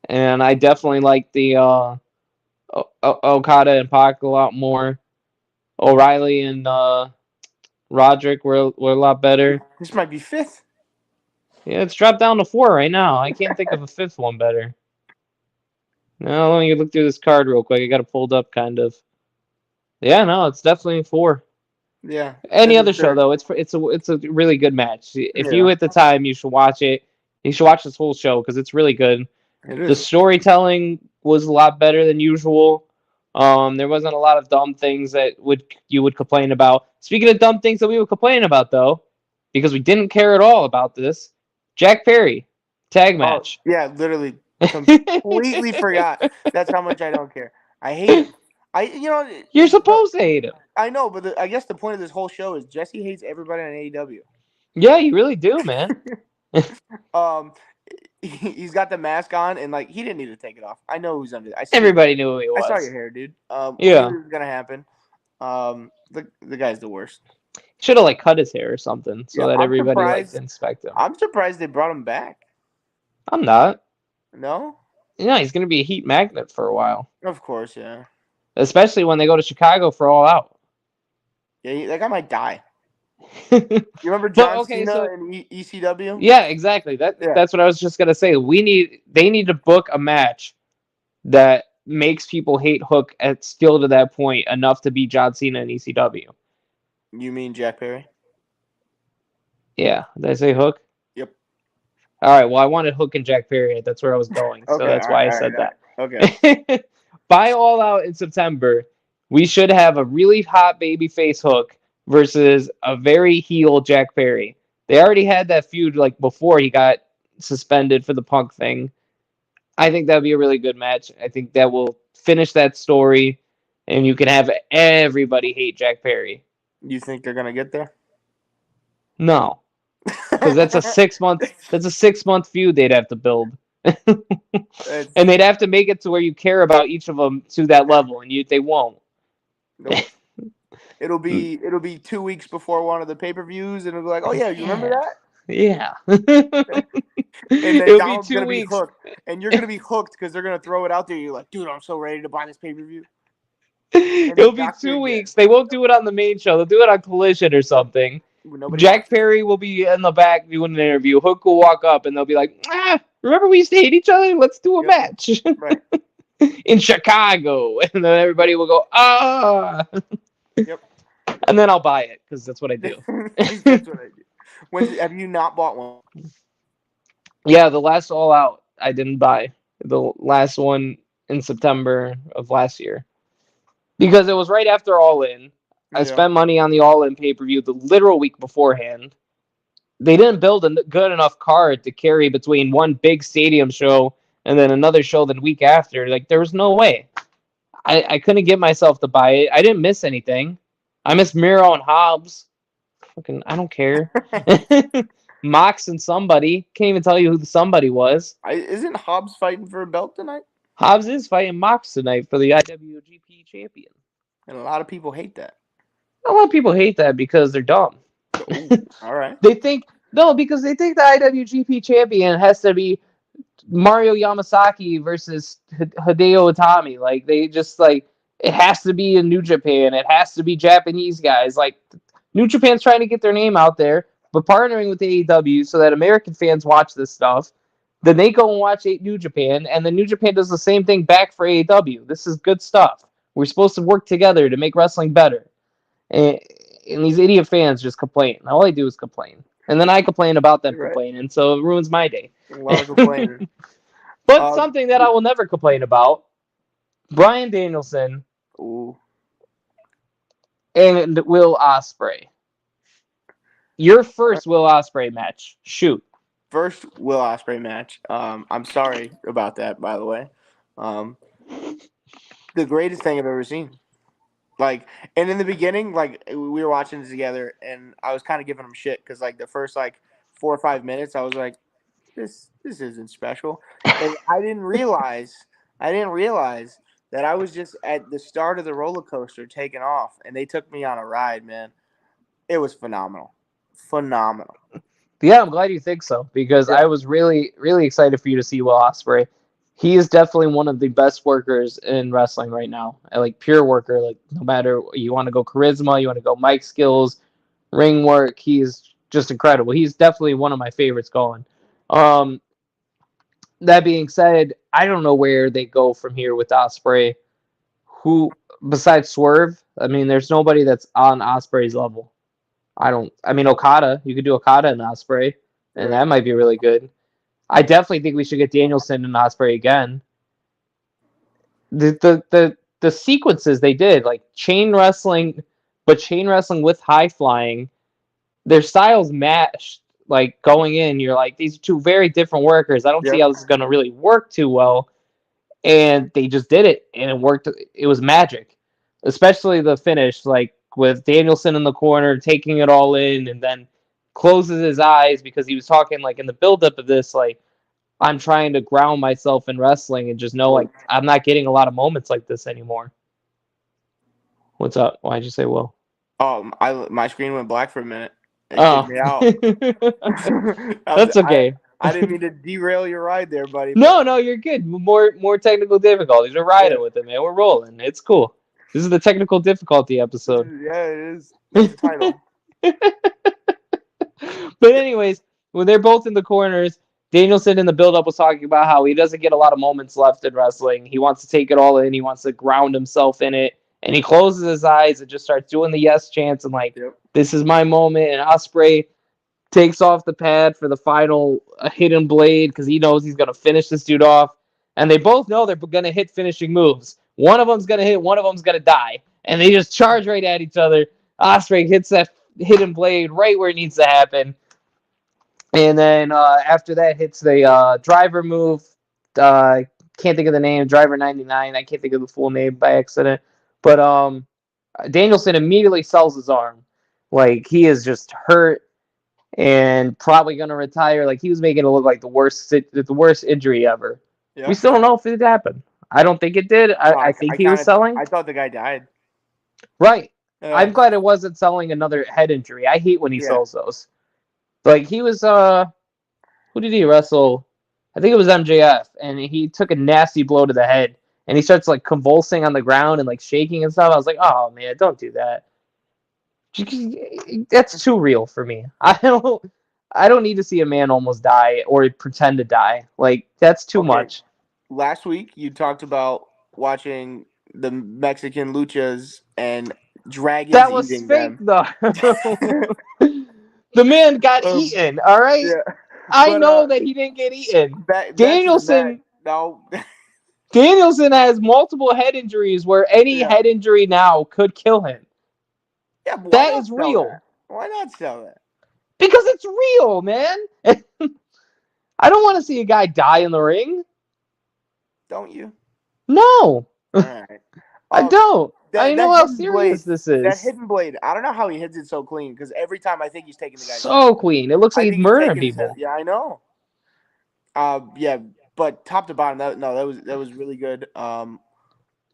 and I definitely like the Okada and Pac a lot more. O'Reilly and Roderick were a lot better. This might be fifth. Yeah, it's dropped down to 4 right now. I can't think of a 5th one better. Now let me look through this card real quick. I got it pulled up, kind of. Yeah, no, it's definitely 4. Yeah. Any This other is show third. though, it's a really good match. If you Yeah. hit the time, you should watch it. You should watch this whole show because it's really good. It The is. storytelling was a lot better than usual. There wasn't a lot of dumb things that you would complain about. Speaking of dumb things that we would complain about though, because we didn't care at all about this, Jack Perry tag Oh match. yeah, literally completely forgot. That's how much I don't care. I hate him. You're supposed to hate him. I know, but I guess the point of this whole show is Jesse hates everybody on AEW. Yeah, you really do, man. He's got the mask on, and like he didn't need to take it off. I know who's under. Everybody knew who he I saw your was. hair, dude. We Yeah. knew it was gonna happen. The guy's the worst. Should have cut his hair or something so Yeah, that I'm everybody surprised. inspect him. I'm surprised they brought him back. I'm not. No, Yeah, he's gonna be a heat magnet for a while, of course, yeah. especially when they go to Chicago for All Out. Yeah, that guy might die. You remember But John okay, Cena so in ECW? yeah, exactly. Yeah. That's what I was just gonna say. They need to book a match that makes people hate Hook at still to that point enough to beat John Cena in ECW. You mean Jack Perry? Yeah, did I say Hook? Yep. All right. Well, I wanted Hook and Jack Perry. That's where I was going, so Okay. that's All right. why I All right. said All right. Okay. that. By All Out in September, we should have a really hot babyface Hook versus a very heel Jack Perry. They already had that feud like before he got suspended for the Punk thing. I think that would be a really good match. I think that will finish that story, and you can have everybody hate Jack Perry. You think they're gonna get there? No, because that's a 6 month. That's a 6 month feud they'd have to build, It's, and they'd have to make it to where you care about each of them to that level, and they won't. nope. It'll be 2 weeks before one of the pay-per-views, and it'll be like, oh yeah, you remember Yeah, that? yeah. And then It'll be Donald's two gonna be weeks. hooked, and you're gonna be hooked because they're gonna throw it out there. You're like, dude, I'm so ready to buy this pay-per-view. And It'll then be Jack Perry 2 weeks. They won't do it on the main show. They'll do it on Collision or something. nobody Jack watches. Perry will be in the back doing an interview. Hook will walk up and they'll be like, remember we used to hate each other? Let's do a Yep. match Right. in Chicago. And then everybody will go, ah. Yep. And then I'll buy it because that's what I do. That's what I do. Have you not bought one? Yeah, the last All Out I didn't buy. The last one in September of last year. Because it was right after All In. I Yeah. spent money on the All In pay-per-view the literal week beforehand. They didn't build a good enough card to carry between one big stadium show and then another show the week after. Like, there was no way. I couldn't get myself to buy it. I didn't miss anything. I missed Miro and Hobbs. Fucking, I don't care. Mox and somebody. Can't even tell you who the somebody was. Isn't Hobbs fighting for a belt tonight? Hobbs is fighting Mox tonight for the IWGP champion. And a lot of people hate that. A lot of people hate that because they're dumb. Ooh, all right. They think because they think the IWGP champion has to be Mario Yamasaki versus Hideo Itami. Like they just like it has to be in New Japan. It has to be Japanese guys. Like New Japan's trying to get their name out there, but partnering with AEW so that American fans watch this stuff. Then they go and watch New Japan, and then New Japan does the same thing back for AEW. This is good stuff. We're supposed to work together to make wrestling better. And these idiot fans just complain. All they do is complain. And then I complain about them Right. complaining, so it ruins my day. A lot of complaining. But something that I will never complain about, Bryan Danielson Ooh. and Will Ospreay. Your first Will Ospreay match. Shoot. First Will Ospreay match. I'm sorry about that, by the way. The greatest thing I've ever seen. Like, and in the beginning, like we were watching it together, and I was kind of giving him shit because like the first like 4 or 5 minutes, I was like, this isn't special, and I didn't realize that I was just at the start of the roller coaster taking off, and they took me on a ride, man. It was phenomenal. Yeah, I'm glad you think so because Yeah. I was really, really excited for you to see Will Ospreay. He is definitely one of the best workers in wrestling right now. Like pure worker, like no matter you want to go charisma, you want to go mic skills, ring work, he's just incredible. He's definitely one of my favorites going. That being said, I don't know where they go from here with Ospreay. Who besides Swerve? I mean, there's nobody that's on Ospreay's level. I mean Okada. You could do Okada and Ospreay, and Right. that might be really good. I definitely think we should get Danielson and Ospreay again. The sequences they did, like chain wrestling, but chain wrestling with high flying, their styles matched. Like going in, you're like, these are two very different workers. I don't see Yep. how this is gonna really work too well. And they just did it, and it worked. It was magic, especially the finish, like with Danielson in the corner taking it all in, and then closes his eyes because he was talking like in the buildup of this, like I'm trying to ground myself in wrestling and just know like I'm not getting a lot of moments like this anymore. What's up? Why'd you say Will? Oh, my screen went black for a minute. It Oh, kicked me out. that's okay. I didn't mean to derail your ride there, buddy. No, you're good. More technical difficulties. We're riding with it, man. We're rolling. It's cool. This is the technical difficulty episode. Yeah, it is. That's the title. But anyways, when they're both in the corners, Danielson in the build-up was talking about how he doesn't get a lot of moments left in wrestling. He wants to take it all in. He wants to ground himself in it. And he closes his eyes and just starts doing the yes chants and like, Yep. this is my moment. And Ospreay takes off the pad for the final hidden blade because he knows he's going to finish this dude off. And they both know they're going to hit finishing moves. One of them's going to hit, one of them's going to die. And they just charge right at each other. Ospreay hits that hidden blade right where it needs to happen. And then after that hits the driver move. Can't think of the name. Driver 99. I can't think of the full name by accident. But Danielson immediately sells his arm. Like, he is just hurt and probably going to retire. Like, he was making it look like the worst injury ever. Yep. We still don't know if it happened. I don't think it did. I think he was selling. I thought the guy died. Right. I'm glad it wasn't selling another head injury. I hate when he sells those. Like, he was, who did he wrestle? I think it was MJF, and he took a nasty blow to the head, and he starts, like, convulsing on the ground and, like, shaking and stuff. I was like, oh, man, don't do that. That's too real for me. I don't need to see a man almost die or pretend to die. Like, that's too much. Last week, you talked about watching the Mexican luchas and dragons that was eating fake, them. Though. The man got eaten, all right? Yeah. I know that he didn't get eaten. Danielson has multiple head injuries where any head injury now could kill him. Yeah, that is real. That? Why not sell that? Because it's real, man. I don't want to see a guy die in the ring. Don't you? No. All right. I don't. I know how serious this is. That hidden blade, I don't know how he hits it so clean, because every time I think he's taking the guy. So clean. It looks like he's murdering people. Yeah, I know. Yeah, but top to bottom, that was really good.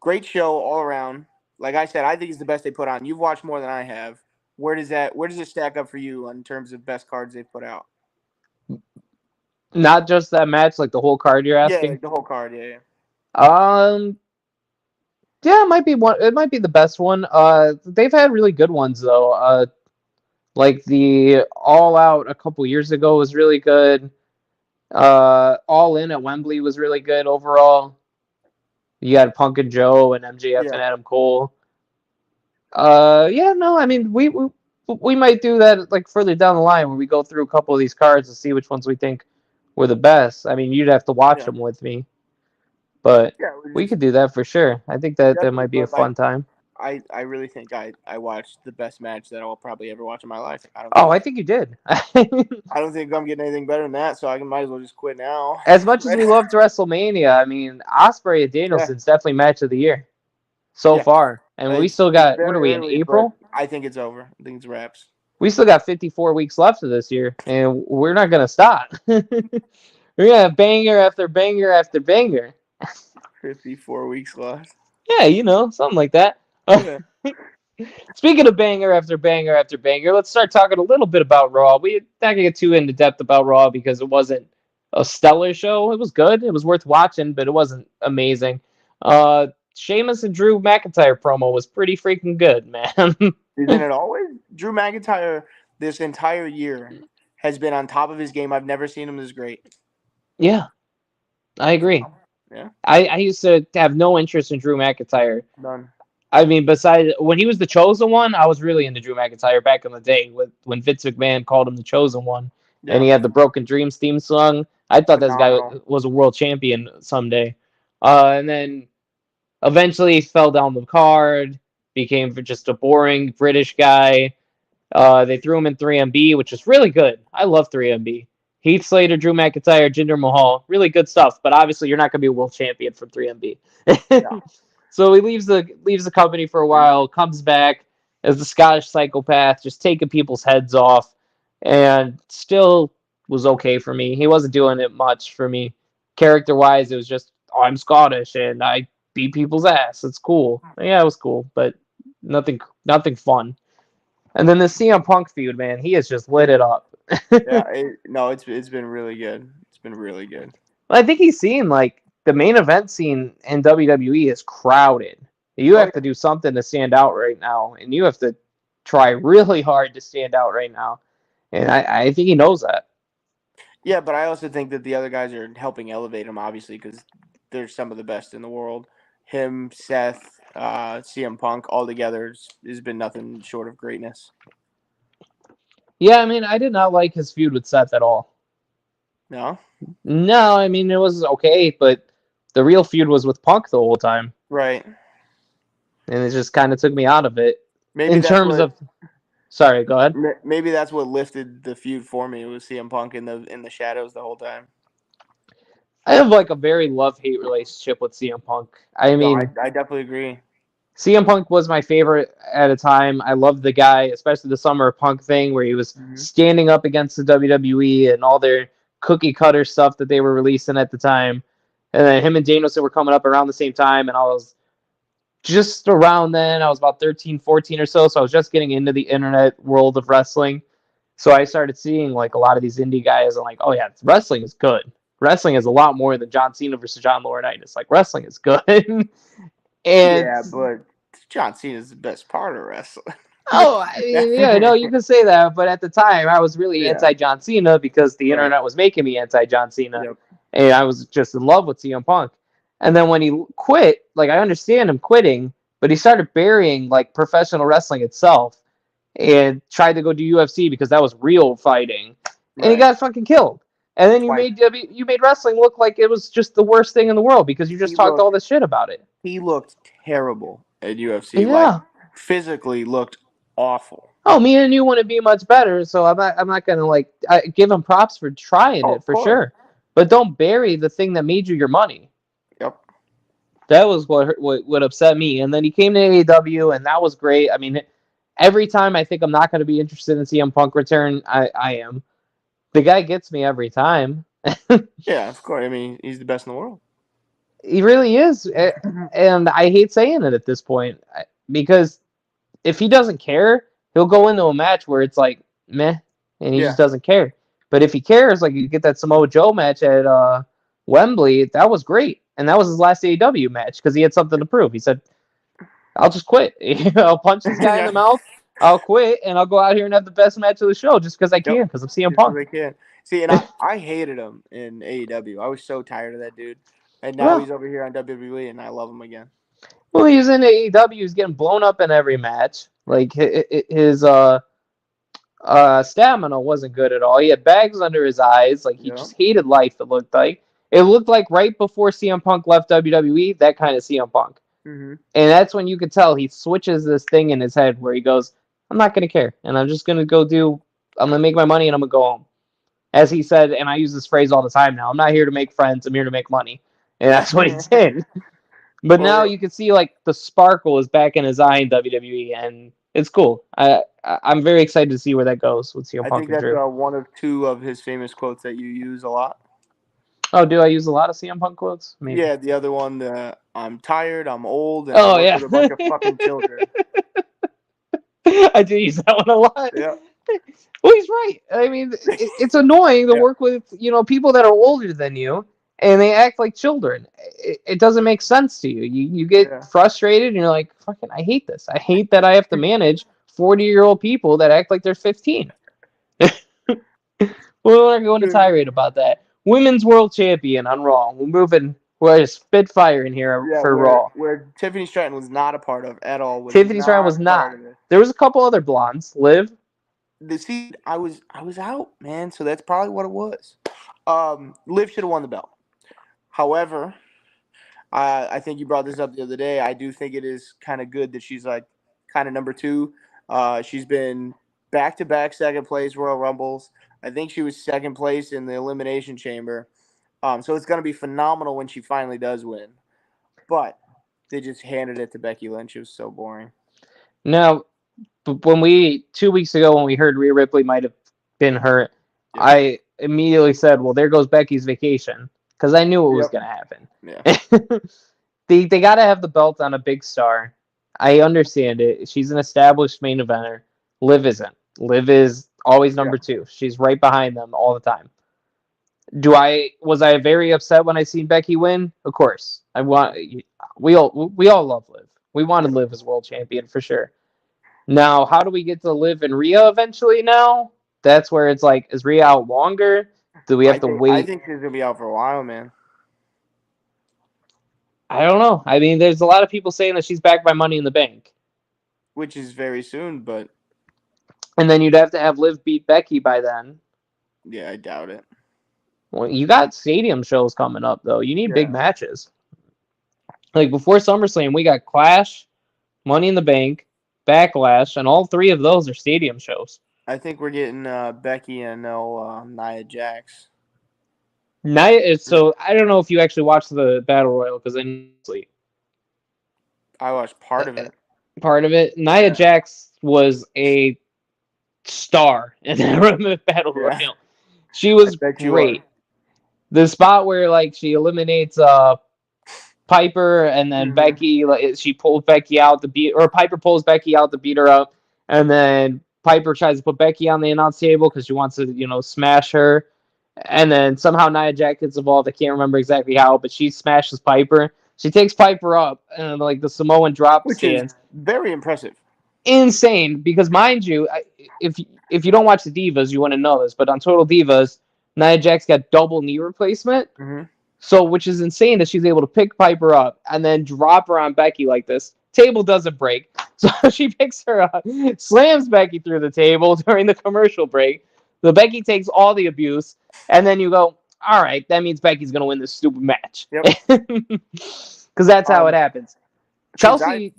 Great show all around. Like I said, I think it's the best they put on. You've watched more than I have. Where does it stack up for you in terms of best cards they've put out? Not just that match, like the whole card you're asking? Yeah, like the whole card, yeah. Yeah, it might be one. It might be the best one. They've had really good ones though. Like the All Out a couple years ago was really good. All In at Wembley was really good overall. You had Punk and Joe and MJF and Adam Cole. I mean, we might do that like further down the line when we go through a couple of these cards to see which ones we think were the best. I mean, you'd have to watch them with me, but we could do that for sure. I think that might be a fun time. I really think I watched the best match that I'll probably ever watch in my life. I think you did. I don't think I'm getting anything better than that, so I might as well just quit now. As much as we loved WrestleMania, I mean, Ospreay and Danielson's definitely match of the year so far. And we still got, what are we, in April? I think it's over. I think it's wraps. We still got 54 weeks left of this year, and we're not going to stop. We're going to have banger after banger after banger. 54 weeks left. Yeah, something like that. Speaking of banger after banger after banger, let's start talking a little bit about Raw. We're not going to get too into depth about Raw because it wasn't a stellar show. It was good. It was worth watching, but it wasn't amazing. Sheamus and Drew McIntyre promo was pretty freaking good, man. Isn't it always? Drew McIntyre this entire year has been on top of his game. I've never seen him this great. Yeah, I agree. Yeah, I used to have no interest in Drew McIntyre. None. I mean, besides when he was the Chosen One, I was really into Drew McIntyre back in the day when Vince McMahon called him the Chosen One, and he had the Broken Dreams theme song. I thought this guy was a world champion someday. And then eventually he fell down the card, became just a boring British guy. They threw him in 3MB, which is really good. I love 3MB. Heath Slater, Drew McIntyre, Jinder Mahal, really good stuff. But obviously, you're not going to be a world champion from 3MB. So he leaves the company for a while, comes back as the Scottish psychopath, just taking people's heads off, and still was okay for me. He wasn't doing it much for me. Character-wise, it was just, I'm Scottish, and I beat people's ass. It's cool. Yeah, it was cool, but nothing fun. And then the CM Punk feud, man, he has just lit it up. It's been really good. It's been really good. Well, I think he's seen, like, the main event scene in WWE is crowded. You have to do something to stand out right now, and you have to try really hard to stand out right now. And I think he knows that. Yeah, but I also think that the other guys are helping elevate him, obviously, because they're some of the best in the world. Him, Seth, CM Punk, all together has been nothing short of greatness. Yeah, I mean, I did not like his feud with Seth at all. No? No, I mean, it was okay, but the real feud was with Punk the whole time. Right. And it just kind of took me out of it. Maybe In that's terms what of, sorry, go ahead. maybe that's what lifted the feud for me. It was CM Punk in the shadows the whole time. I have like a very love-hate relationship with CM Punk. I No, mean, I definitely agree. CM Punk was my favorite at a time. I loved the guy, especially the Summer of Punk thing where he was Hmm. standing up against the WWE and all their cookie cutter stuff that they were releasing at the time. And then him and Danielson were coming up around the same time, and I was just around then. I was about 13, 14 or so, so I was just getting into the internet world of wrestling. So I started seeing like a lot of these indie guys and like, oh yeah, wrestling is good. Wrestling is a lot more than John Cena versus John Laurinaitis. Like wrestling is good. And Yeah, but John Cena's the best part of wrestling. oh, I mean, yeah, no, you can say that, but at the time, I was really Yeah. anti John Cena because the Right. internet was making me anti John Cena, Yep. and I was just in love with CM Punk. And then when he quit, like I understand him quitting, but he started burying like professional wrestling itself, and tried to go do UFC because that was real fighting, and he Right. got fucking killed. And then Twice. you made wrestling look like it was just the worst thing in the world because you just He talked all looked this shit about it. he looked terrible at UFC. Like Yeah. physically looked awful. Oh, me and you want to be much better, so I'm not gonna like give him props for trying Oh, it of for course. sure, but don't bury the thing that made you your money. Yep. That was what upset me. And then he came to AEW, and that was great. I mean, every time I think I'm not going to be interested in CM Punk return, I am. The guy gets me every time. Yeah, of course. I mean, he's the best in the world. He really is, and I hate saying it at this point because if he doesn't care, he'll go into a match where it's like meh, and he Yeah. just doesn't care. But if he cares, like you get that Samoa Joe match at Wembley, that was great, and that was his last AEW match because he had something to prove. He said, "I'll just quit. I'll punch this guy in the Yeah. mouth. I'll quit, and I'll go out here and have the best match of the show just because I Yep. can, because I'm CM Just so Punk." they can. See, and I hated him in AEW. I was so tired of that dude. And now Well, he's over here on WWE, and I love him again. well, he's in AEW. He's getting blown up in every match. Like his stamina wasn't good at all. He had bags under his eyes. Like he Yeah. just hated life. It looked like right before CM Punk left WWE, that kind of CM Punk. Mm-hmm. And that's when you could tell he switches this thing in his head where he goes, "I'm not gonna care, and I'm just gonna go do. I'm gonna make my money, and I'm gonna go home." As he said, and I use this phrase all the time now. I'm not here to make friends. I'm here to make money, and that's what he did. But now Well, you can see like the sparkle is back in his eye in WWE, and it's cool. I'm very excited to see where that goes with CM I Punk think and that's Drew. one of two of his famous quotes that you use a lot. Oh, do I use a lot of CM Punk quotes? Maybe. Yeah, the other one, the I'm tired, I'm old, and I Oh work yeah, with a bunch of fucking children. I do use that one a lot. Yeah. Well, he's right. I mean, it's annoying to Yeah. work with people that are older than you, and they act like children. It doesn't make sense to you. You get Yeah. frustrated, and you're like, "Fucking, I hate this. I hate that I have to manage 40-year-old people that act like they're 15." We're not going to tirade about that. Women's World Champion on Raw. We're moving. We're spitfire in here Yeah, for Raw. where Tiffany Stratton was not a part of at all. Was Tiffany Stratton not was a part not. of it. There was a couple other blondes. Liv. See, I was out, man. So that's probably what it was. Liv should have won the belt. However, I think you brought this up the other day. I do think it is kind of good that she's like kind of number two. She's been back to back second place Royal Rumbles. I think she was second place in the Elimination Chamber. So it's going to be phenomenal when she finally does win. But they just handed it to Becky Lynch. It was so boring. Now, when we 2 weeks ago when we heard Rhea Ripley might have been hurt, Yep. I immediately said, "Well, there goes Becky's vacation," because I knew it was Yep. going to happen. Yeah. They got to have the belt on a big star. I understand it. She's an established main eventer. Liv isn't. Liv is always Yeah. number two. She's right behind them all the time. Was I very upset when I seen Becky win? Of course. We all love Liv. We wanted Liv as world champion for sure. Now, how do we get to Liv and Rhea eventually now? that's where it's like, is Rhea out longer? Do we have to I wait? think she's gonna be out for a while, man. I don't know. I mean, there's a lot of people saying that she's back by Money in the Bank. Which is very soon, but And then you'd have to have Liv beat Becky by then. yeah, I doubt it. Well, you got stadium shows coming up, though. You need big Yeah. matches. Like before SummerSlam, we got Clash, Money in the Bank, Backlash, and all three of those are stadium shows. I think we're getting Becky and Nia Jax. So I don't know if you actually watched the Battle Royal because I didn't sleep. I watched part of it. Part of it, Nia Jax was a star in that Battle Yeah. Royal. She was I bet you great. The spot where like she eliminates Piper and then Becky, like she pulls Becky out to beat, or Piper pulls Becky out to beat her up, and then Piper tries to put Becky on the announce table because she wants to smash her, and then somehow Nia Jax gets involved. I can't remember exactly how, but she smashes Piper. She takes Piper up, and like the Samoan drop which stands. is very impressive. Insane, because mind you, if you don't watch the Divas, you want to know this, but on Total Divas, Nia Jax got double knee replacement. So, which is insane that she's able to pick Piper up and then drop her on Becky like this. Table doesn't break. So she picks her up, slams Becky through the table during the commercial break. So Becky takes all the abuse, and then you go, all right, that means Becky's going to win this stupid match. Yep. Because that's how it happens. Chelsea...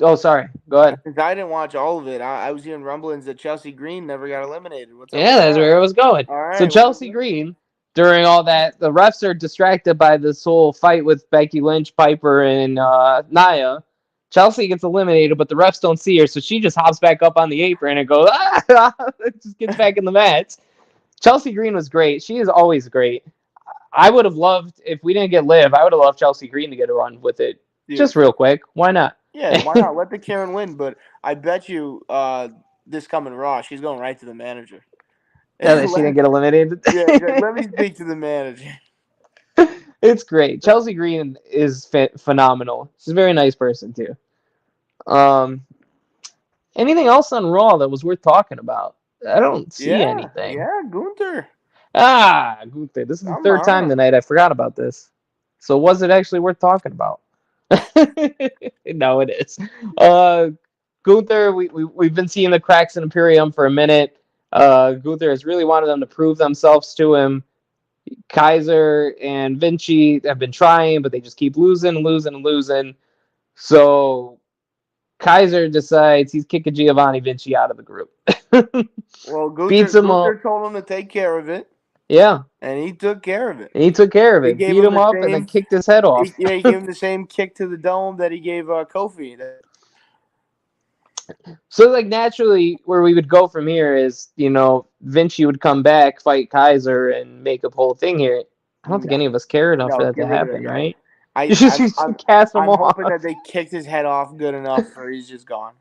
Oh, sorry. Go ahead. Since I didn't watch all of it, I was hearing rumblings that Chelsea Green never got eliminated. What's up? Yeah, that's where it was going. All right. So Chelsea Green, during all that, the refs are distracted by this whole fight with Becky Lynch, Piper, and Nia. Chelsea gets eliminated, but the refs don't see her, so she just hops back up on the apron and goes, just gets back in the match. Chelsea Green was great. She is always great. I would have loved, if we didn't get Liv, I would have loved Chelsea Green to get a run with it. Dude. Just real quick. Why not? Yeah, why not? Let the Karen win, but I bet you this coming Raw, she's going right to the manager. Yeah, she didn't get eliminated? Yeah, let me speak to the manager. It's great. Chelsea Green is phenomenal. She's a very nice person, too. Anything else on Raw that was worth talking about? I don't see anything. Yeah, Gunther. Gunther. This is the third time tonight I forgot about this. So was it actually worth talking about? No, it is. Gunther, we've been seeing the cracks in Imperium for a minute. Gunther has really wanted them to prove themselves to him. Kaiser and Vinci have been trying, but they just keep losing. So Kaiser decides he's kicking Giovanni Vinci out of the group. Well, Gunther told him to take care of it. Yeah. And he took care of it. Beat him up and then kicked his head off. He gave him the same kick to the dome that he gave Kofi. So, like, naturally, where we would go from here is, Vinci would come back, fight Kaiser, and make a whole thing here. I don't think any of us care enough for that to happen, right? I'm hoping that they kicked his head off good enough or he's just gone.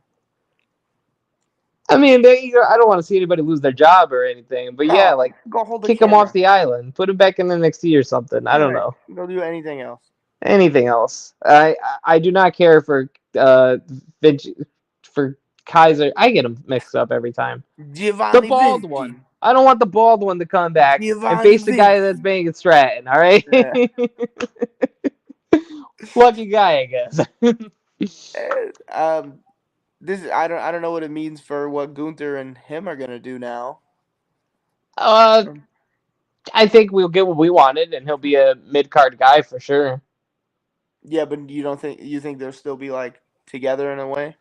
I mean, I don't want to see anybody lose their job or anything, but yeah, like, kick him off the island, put him back in NXT or something. I don't know. Go do anything else. I do not care for Kaiser. I get him mixed up every time. The bald one. I don't want the bald one to come back and face the guy that's banging Stratton. All right. Yeah. Lucky guy, I guess. I don't know what it means for what Gunther and him are gonna do now. I think we'll get what we wanted, and he'll be a mid-card guy for sure. Yeah, but you think they'll still be like together in a way?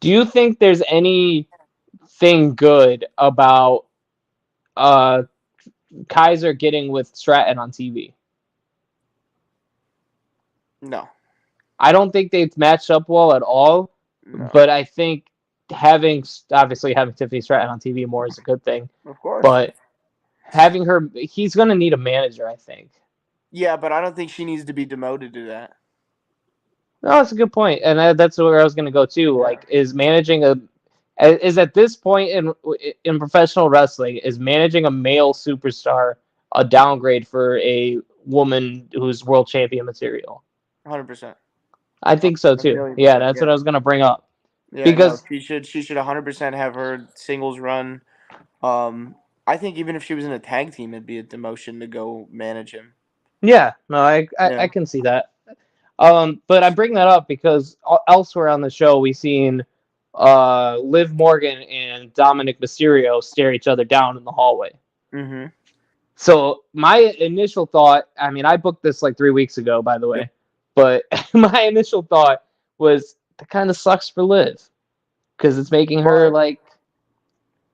Do you think there's anything good about Kaiser getting with Stratton on TV? No. I don't think they've matched up well at all. No. But I think having Tiffy Stratton on TV more is a good thing. Of course. But having her, he's going to need a manager, I think. Yeah, but I don't think she needs to be demoted to that. No, that's a good point. And that's where I was going to go too. Yeah. Like, is at this point in professional wrestling, is managing a male superstar a downgrade for a woman who's world champion material? 100%. I think so too. Yeah, that's what I was gonna bring up. Yeah, because she should 100% have her singles run I think even if she was in a tag team, it'd be a demotion to go manage him. Yeah, no, I can see that. But I bring that up because elsewhere on the show we seen Liv Morgan and Dominic Mysterio stare each other down in the hallway. Mm-hmm. So my initial thought, I mean, I booked this like 3 weeks ago, by the Yep. way, but my initial thought was that kind of sucks for Liv because it's making her like.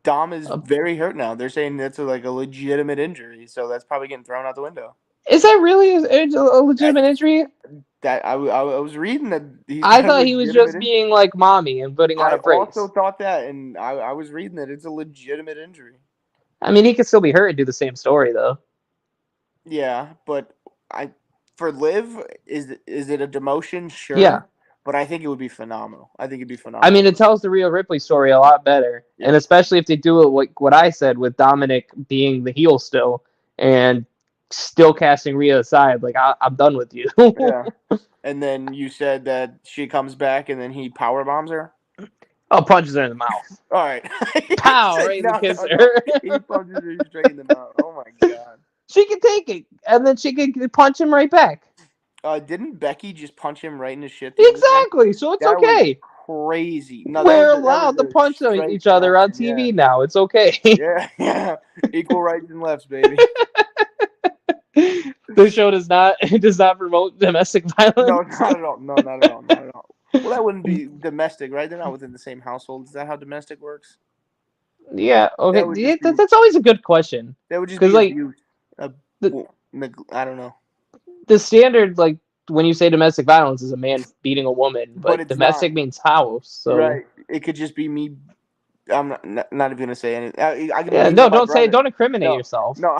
Dom is very hurt now. They're saying that's a legitimate injury, so that's probably getting thrown out the window. Is that really a legitimate injury? That I was reading that I thought he was just being like mommy and putting on I a brace. also thought that, and I was reading that it's a legitimate injury. I mean, he could still be hurt and do the same story though. Yeah, but for Liv, is it a demotion? Sure. Yeah. But I think it would be phenomenal. I think it'd be phenomenal. I mean, it tells the Rhea Ripley story a lot better, and especially if they do it like what I said with Dominic being the heel still and still casting Rhea aside. Like I'm done with you. Yeah. And then you said that she comes back and then he power bombs her. Oh, punches her in the mouth. All right. Pow! Right in the kisser. He punches her straight in the mouth. Oh my god. She can take it, and then she can punch him right back. Didn't Becky just punch him right in the shit? Exactly. So it's okay. Crazy. No, we're allowed to punch each other on TV now. It's okay. Yeah. Equal rights and lefts, baby. The show does not promote domestic violence. No, not at all. No, not at all. Not at all. Well, that wouldn't be domestic, right? They're not within the same household. Is that how domestic works? Yeah. Okay. That's always a good question. That would just be like abuse. I don't know. The standard, like when you say domestic violence, is a man beating a woman, but domestic means house. So right, it could just be me. I'm not even gonna say anything. Don't incriminate yourself. No.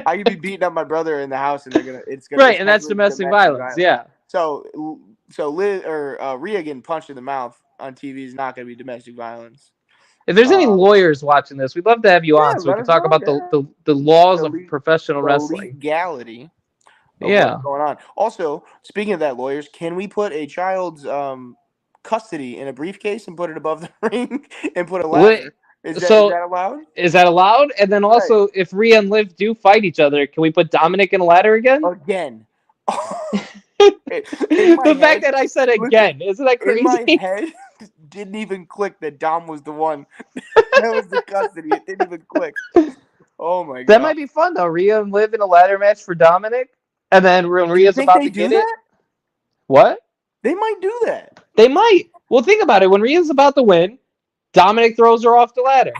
I could be beating up my brother in the house, and it's gonna right, and that's domestic violence. Yeah. So Liz or Rhea getting punched in the mouth on TV is not gonna be domestic violence. If there's any lawyers watching this, we'd love to have you on so we can talk about the laws of professional wrestling. Legality. Yeah. What's going on? Also, speaking of that, lawyers, can we put a child's custody in a briefcase and put it above the ring and put a ladder? Is that allowed? Is that allowed? And then also, if Rhea and Liv do fight each other, can we put Dominic in a ladder again? Again. The fact that I said again, isn't that crazy? In my head, didn't even click that Dom was the one. That was the custody. It didn't even click. Oh my god. That might be fun though. Rhea and Liv in a ladder match for Dominic, and then when Rhea's about to get it. What? They might do that. They might. Well, think about it. When Rhea's about to win, Dominic throws her off the ladder.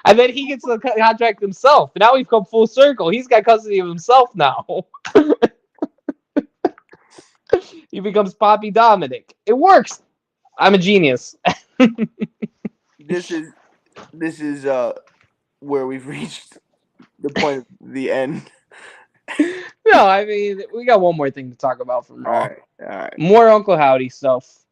And then he gets the contract himself. Now we've come full circle. He's got custody of himself now. He becomes Poppy Dominic. It works. I'm a genius. This is where we've reached the point of the end. No, I mean, we got one more thing to talk about from Raw. All right. More Uncle Howdy stuff.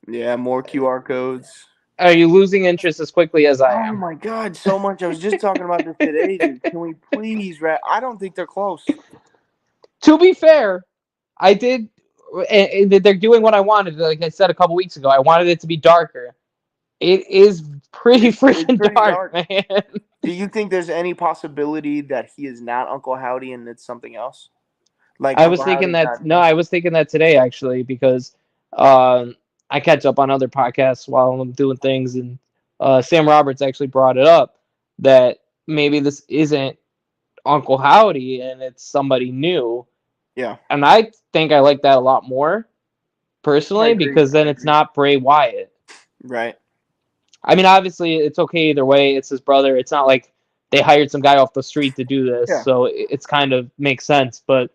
Yeah, more QR codes. Are you losing interest as quickly as I am? Oh my god, so much. I was just talking about this today, dude. Can we please I don't think they're close. To be fair, I did. And they're doing what I wanted. Like I said a couple weeks ago, I wanted it to be darker. It is pretty freaking dark, man. Do you think there's any possibility that he is not Uncle Howdy and it's something else? Like I was thinking that. No, I was thinking that today actually because I catch up on other podcasts while I'm doing things, and Sam Roberts actually brought it up that maybe this isn't Uncle Howdy and it's somebody new. Yeah. And I think I like that a lot more, personally, because then it's not Bray Wyatt. Right. I mean, obviously, it's okay either way. It's his brother. It's not like they hired some guy off the street to do this, so it's kind of makes sense. But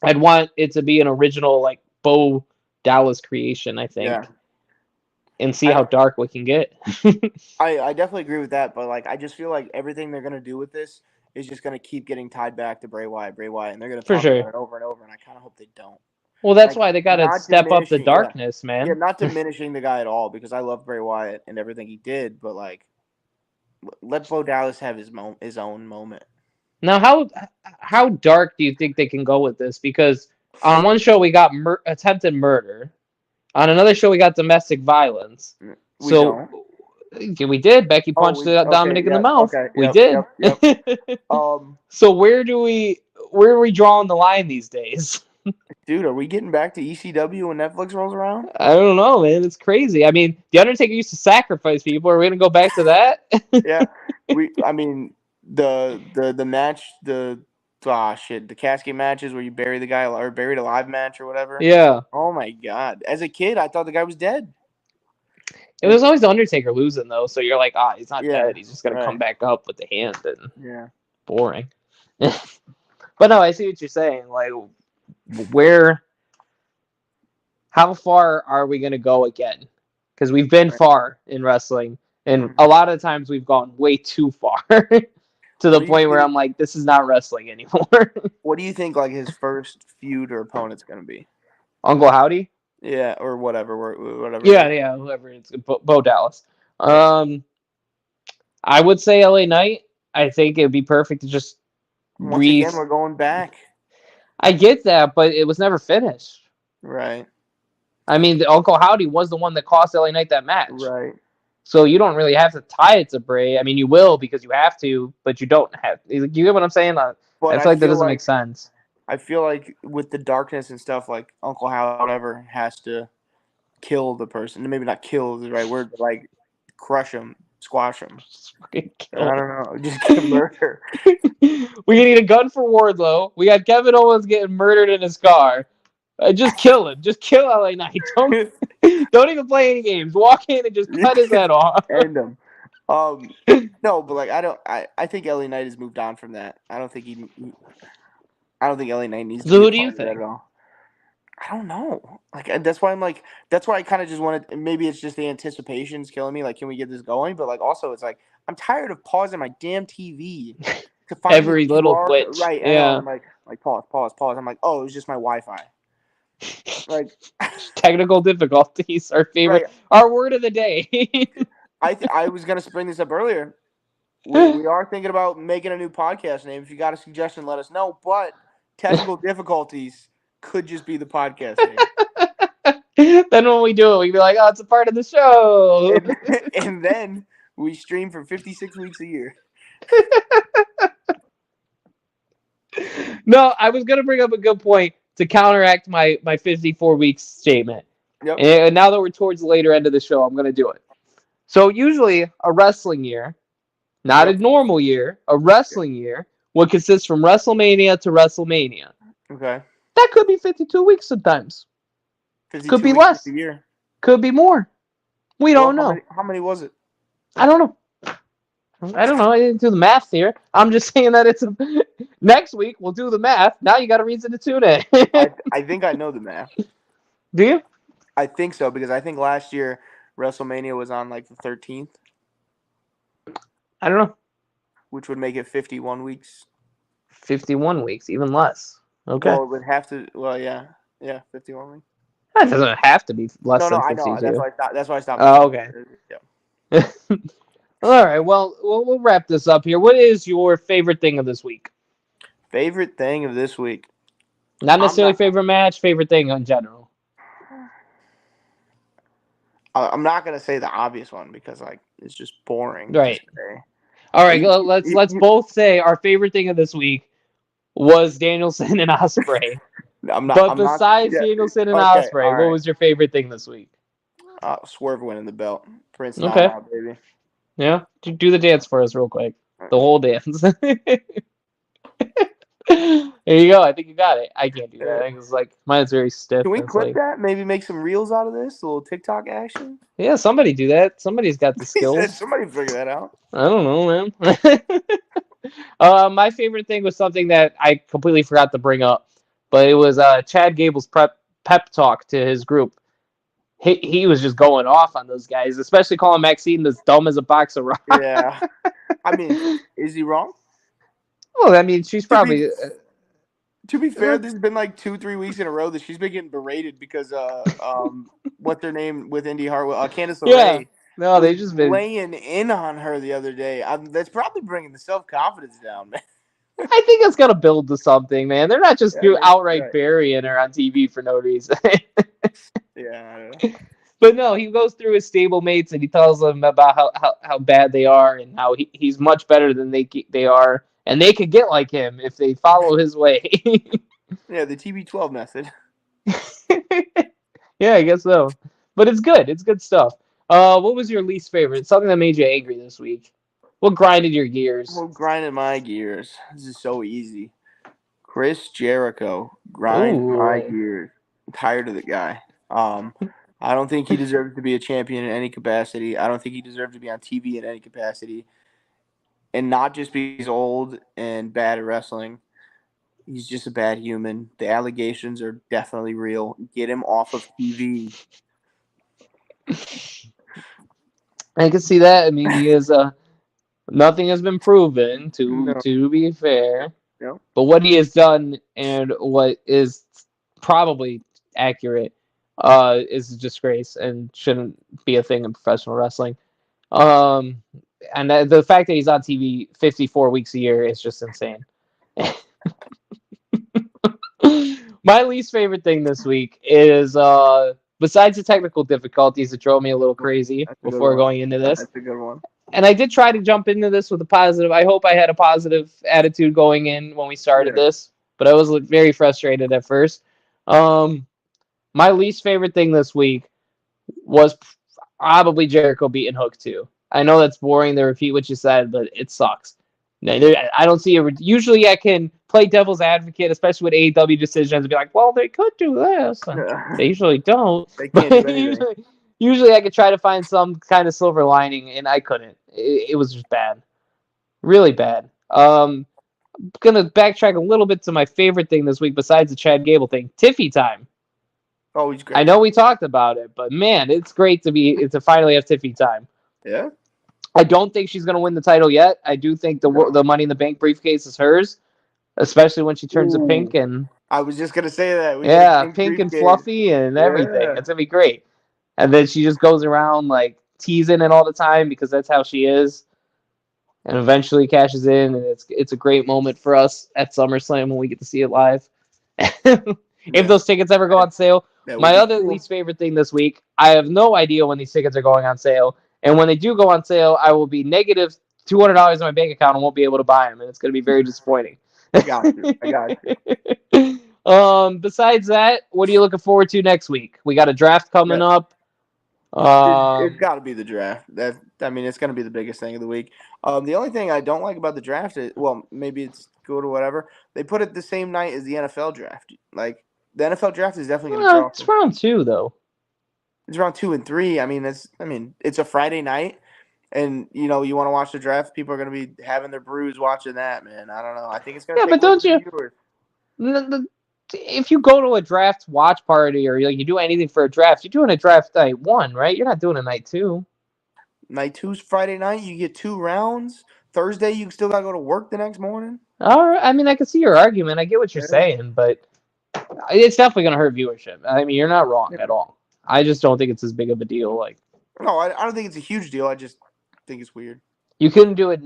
I'd want it to be an original, like, Bo Dallas creation, I think, and see how dark we can get. I definitely agree with that, but, like, I just feel like everything they're going to do with this is just going to keep getting tied back to Bray Wyatt, and they're going to talk about it over and over, and I kind of hope they don't. Well, that's why they got to step up the darkness, man. Yeah, not diminishing the guy at all, because I love Bray Wyatt and everything he did, but, like, let Bo Dallas have his own moment. Now, how dark do you think they can go with this? Because on one show we got attempted murder, on another show we got domestic violence, We don't. We did. Becky Oh, punched Dominic in the yeah, mouth. okay, We yep, did. yep. So where are we drawing the line these days? Dude, are we getting back to ECW when Netflix rolls around? I don't know, man. It's crazy. I mean, The Undertaker used to sacrifice people. Are we gonna go back to that? Yeah, I mean, the match, the casket matches where you bury the guy or buried alive match or whatever. Yeah. Oh my god! As a kid, I thought the guy was dead. It was always The Undertaker losing though, so you're like, he's not Yeah, dead. He's just gonna right. come back up with the hand and Yeah. boring. But no, I see what you're saying. Like, where? How far are we gonna go again? Because we've been far in wrestling, and a lot of times we've gone way too far to the point where I'm like, this is not wrestling anymore. What do you think? Like his first feud or opponent's gonna be? Uncle Howdy? Yeah, or whatever, whatever. Yeah, whoever it's Bo Dallas. Yeah. I would say LA Knight. I think it would be perfect to just Once again, we're going back. I get that, but it was never finished. Right. I mean, the Uncle Howdy was the one that cost LA Knight that match. Right. So you don't really have to tie it to Bray. I mean, you will because you have to, but you don't have. You get what I'm saying? I feel like that doesn't make sense. I feel like with the darkness and stuff, like Uncle Howdy, whatever, has to kill the person. Maybe not kill is the right word, but like crush him, squash him. I don't know. Just get murder. We need a gun for Wardlow. We got Kevin Owens getting murdered in his car. Just kill him. Just kill LA Knight. Don't even play any games. Walk in and just cut his head off. End him. No, but like I think LA Knight has moved on from that. I don't think LA Knight needs to be who do you part of that think? at all. I don't know. Like that's why I kind of just wanted. Maybe it's just the anticipation's killing me. Like, can we get this going? But like, also, it's like I'm tired of pausing my damn TV to find every little glitch. Right? Yeah. I'm like pause. I'm like, oh, it was just my Wi-Fi. Like technical difficulties. Our favorite, our word of the day. I was gonna bring this up earlier. We are thinking about making a new podcast name. If you got a suggestion, let us know. But technical difficulties could just be the podcast name. Then when we do it, we'd be like, oh, it's a part of the show. And then we stream for 56 weeks a year. No, I was going to bring up a good point to counteract my 54 weeks statement. Yep. And now that we're towards the later end of the show, I'm going to do it. So usually a wrestling year, not a normal year, a wrestling year would consist from WrestleMania to WrestleMania. Okay. That could be 52 weeks sometimes. Could be less. A year. Could be more. We don't know. How many was it? I don't know. I didn't do the math here. I'm just saying that it's next week we'll do the math. Now you got a reason to tune in. I think I know the math. Do you? I think so because I think last year WrestleMania was on like the 13th. I don't know. Which would make it 51 weeks. 51 weeks, even less. Okay. Well, it would have to. Well, yeah, 51 weeks. That doesn't have to be less than 52. I know. That's why I stopped. Oh, okay. Yeah. All right. Well, we'll wrap this up here. What is your favorite thing of this week? Favorite thing of this week? Not necessarily favorite match. Favorite thing in general. I'm not gonna say the obvious one because like it's just boring. Right. All right. Let's both say our favorite thing of this week was Danielson and Ospreay. Besides Danielson and Ospreay, what was your favorite thing this week? Swerve winning the belt. Prince out, baby. Yeah, do the dance for us real quick. The whole dance. There you go. I think you got it. I can't do that. I think it's like mine's very stiff. Can we clip that? Maybe make some reels out of this? A little TikTok action? Yeah, somebody do that. Somebody's got the skills. Somebody figure that out. I don't know, man. My favorite thing was something that I completely forgot to bring up, but it was Chad Gable's pep talk to his group. He was just going off on those guys, especially calling Maxine as dumb as a box of rocks. Yeah. I mean, is he wrong? Well, I mean, she's probably... To be fair, this has been like 2-3 weeks in a row that she's been getting berated because what's their name with Indy Hartwell? Candice LeRae. Yeah. No, they just been laying in on her the other day. That's probably bringing the self-confidence down, man. I think it's gonna build to something, man. They're not just outright burying her on TV for no reason. Yeah, I don't know. But no, he goes through his stable mates and he tells them about how bad they are and how he's much better than they are, and they could get like him if they follow his way. Yeah, the TB12 method. Yeah, I guess so. But it's good. It's good stuff. What was your least favorite? Something that made you angry this week. What grinded your gears? Well, grinding my gears. This is so easy. Chris Jericho, grind my Ooh. gears. I'm tired of the guy. I don't think he deserves to be a champion in any capacity. I don't think he deserves to be on TV in any capacity. And not just because he's old and bad at wrestling. He's just a bad human. The allegations are definitely real. Get him off of TV. I can see that. I mean, he is nothing has been proven No. to be fair. No. But what he has done and what is probably accurate is a disgrace and shouldn't be a thing in professional wrestling. Um, and the fact that he's on TV 54 weeks a year is just insane. My least favorite thing this week is besides the technical difficulties that drove me a little crazy That's a good before one. going into this. That's a good one. And I did try to jump into this with a positive. I hope I had a positive attitude going in when we started this, but I was very frustrated at first. My least favorite thing this week was probably Jericho beating Hook too. I know that's boring to repeat what you said, but it sucks. I don't see it. Usually, I can play devil's advocate, especially with AEW decisions, and be like, "Well, they could do this," and they usually don't. They can't do anything. Usually, I could try to find some kind of silver lining, and I couldn't. It was just bad, really bad. Gonna backtrack a little bit to my favorite thing this week, besides the Chad Gable thing, Tiffy time. Oh, he's great. I know we talked about it, but man, it's great to finally have Tiffy time. Yeah. I don't think she's going to win the title yet. I do think the Money in the Bank briefcase is hers, especially when she turns to pink and I was just gonna say that. pink and fluffy and everything. Yeah. It's gonna be great. And then she just goes around like teasing it all the time because that's how she is. And eventually cashes in, and it's a great moment for us at SummerSlam when we get to see it live. If those tickets ever go on sale. My other least favorite thing this week, I have no idea when these tickets are going on sale. And when they do go on sale, I will be negative $200 in my bank account and won't be able to buy them. And it's going to be very disappointing. I got you. Besides that, what are you looking forward to next week? We got a draft coming up. It's got to be the draft. It's going to be the biggest thing of the week. The only thing I don't like about the draft is, well, maybe it's good or whatever. They put it the same night as the NFL draft. Like, the NFL draft is definitely going to draw. It's round 2, though. It's round 2 and 3. It's a Friday night, and you want to watch the draft. People are going to be having their brews watching that. Man, I don't know. I think it's going to. Yeah, but don't you? If you go to a draft watch party or you do anything for a draft, you're doing a draft night 1, right? You're not doing a night 2. Night 2's Friday night. You get 2 rounds. Thursday, you still got to go to work the next morning. All right. I mean, I can see your argument. I get what you're saying, but it's definitely going to hurt viewership. I mean, you're not wrong at all. I just don't think it's as big of a deal. No, I don't think it's a huge deal. I just think it's weird. You couldn't do it.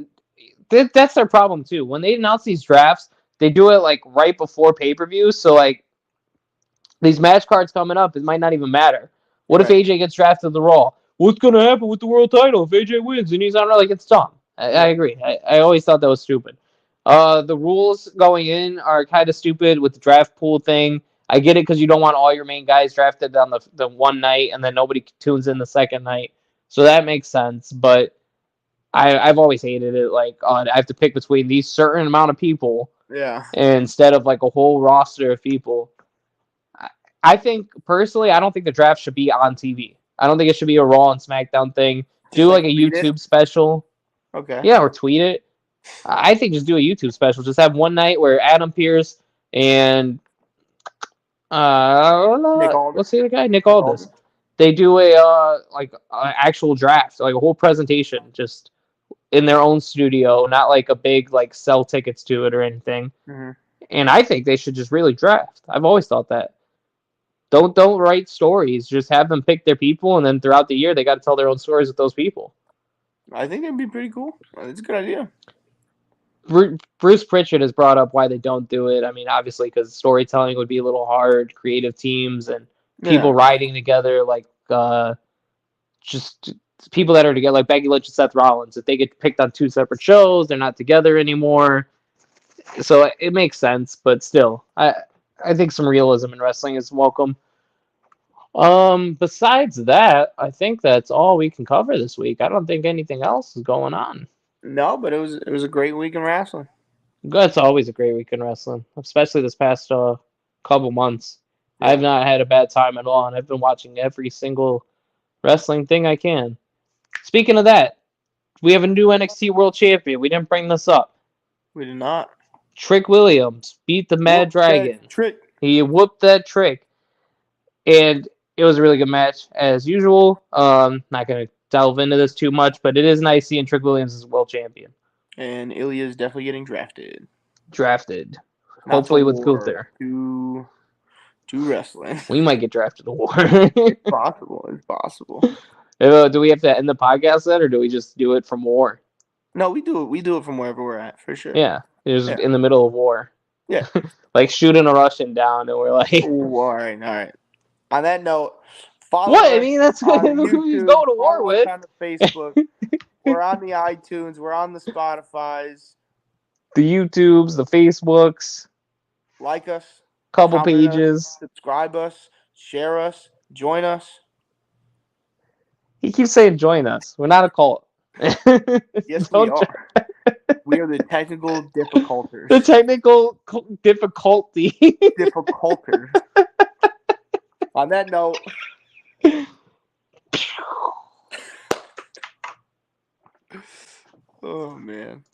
That's their problem too. When they announce these drafts, they do it right before pay-per-views. So these match cards coming up, it might not even matter. What if AJ gets drafted to the Raw? What's going to happen with the world title if AJ wins and he's on? It's dumb. I agree. I always thought that was stupid. The rules going in are kind of stupid with the draft pool thing. I get it because you don't want all your main guys drafted on the one night and then nobody tunes in the second night. So that makes sense. But I've always hated it. I have to pick between these certain amount of people. Yeah. Instead of a whole roster of people. I think personally, I don't think the draft should be on TV. I don't think it should be a Raw and SmackDown thing. Do a YouTube special. Okay. Yeah, or tweet it. I think just do a YouTube special. Just have one night where Adam Pearce and what's the other guy? Nick Aldis. They do a actual draft, a whole presentation, just in their own studio, not a big sell tickets to it or anything. Mm-hmm. And I think they should just really draft. I've always thought that. Don't write stories. Just have them pick their people, and then throughout the year they got to tell their own stories with those people. I think that'd be pretty cool. It's a good idea. Bruce Pritchard has brought up why they don't do it. I mean, obviously, because storytelling would be a little hard, creative teams and people riding together. just people that are together, like Becky Lynch and Seth Rollins, if they get picked on two separate shows, they're not together anymore. So it makes sense, but still, I think some realism in wrestling is welcome. Besides that, I think that's all we can cover this week. I don't think anything else is going on. No, but it was a great week in wrestling. That's always a great week in wrestling, especially this past couple months. Yeah. I've not had a bad time at all, and I've been watching every single wrestling thing I can. Speaking of that, we have a new NXT World Champion. We didn't bring this up. We did not. Trick Williams beat the Mad Dragon. Trick. He whooped that Trick, and it was a really good match as usual. Not gonna delve into this too much, but it is nice seeing Trick Williams as world champion. And Ilya is definitely getting drafted. Hopefully with Gunther. To wrestling. We might get drafted to War. It's possible. It's possible. Do we have to end the podcast then, or do we just do it from War? No, we do it. We do it from wherever we're at, for sure. Yeah, it's in the middle of War. Yeah. Like shooting a Russian down, and we're like, ooh, all right. On that note, follow what? us I mean, that's on what YouTube, we go to war follow with. us on the Facebook. We're on the iTunes. We're on the Spotifys. The YouTubes, the Facebooks. Like us. Couple comment pages. Us, subscribe us. Share us. Join us. He keeps saying join us. We're not a cult. Yes, we are. We are the technical difficulters. The technical difficulty. Difficulters. On that note. Oh, man.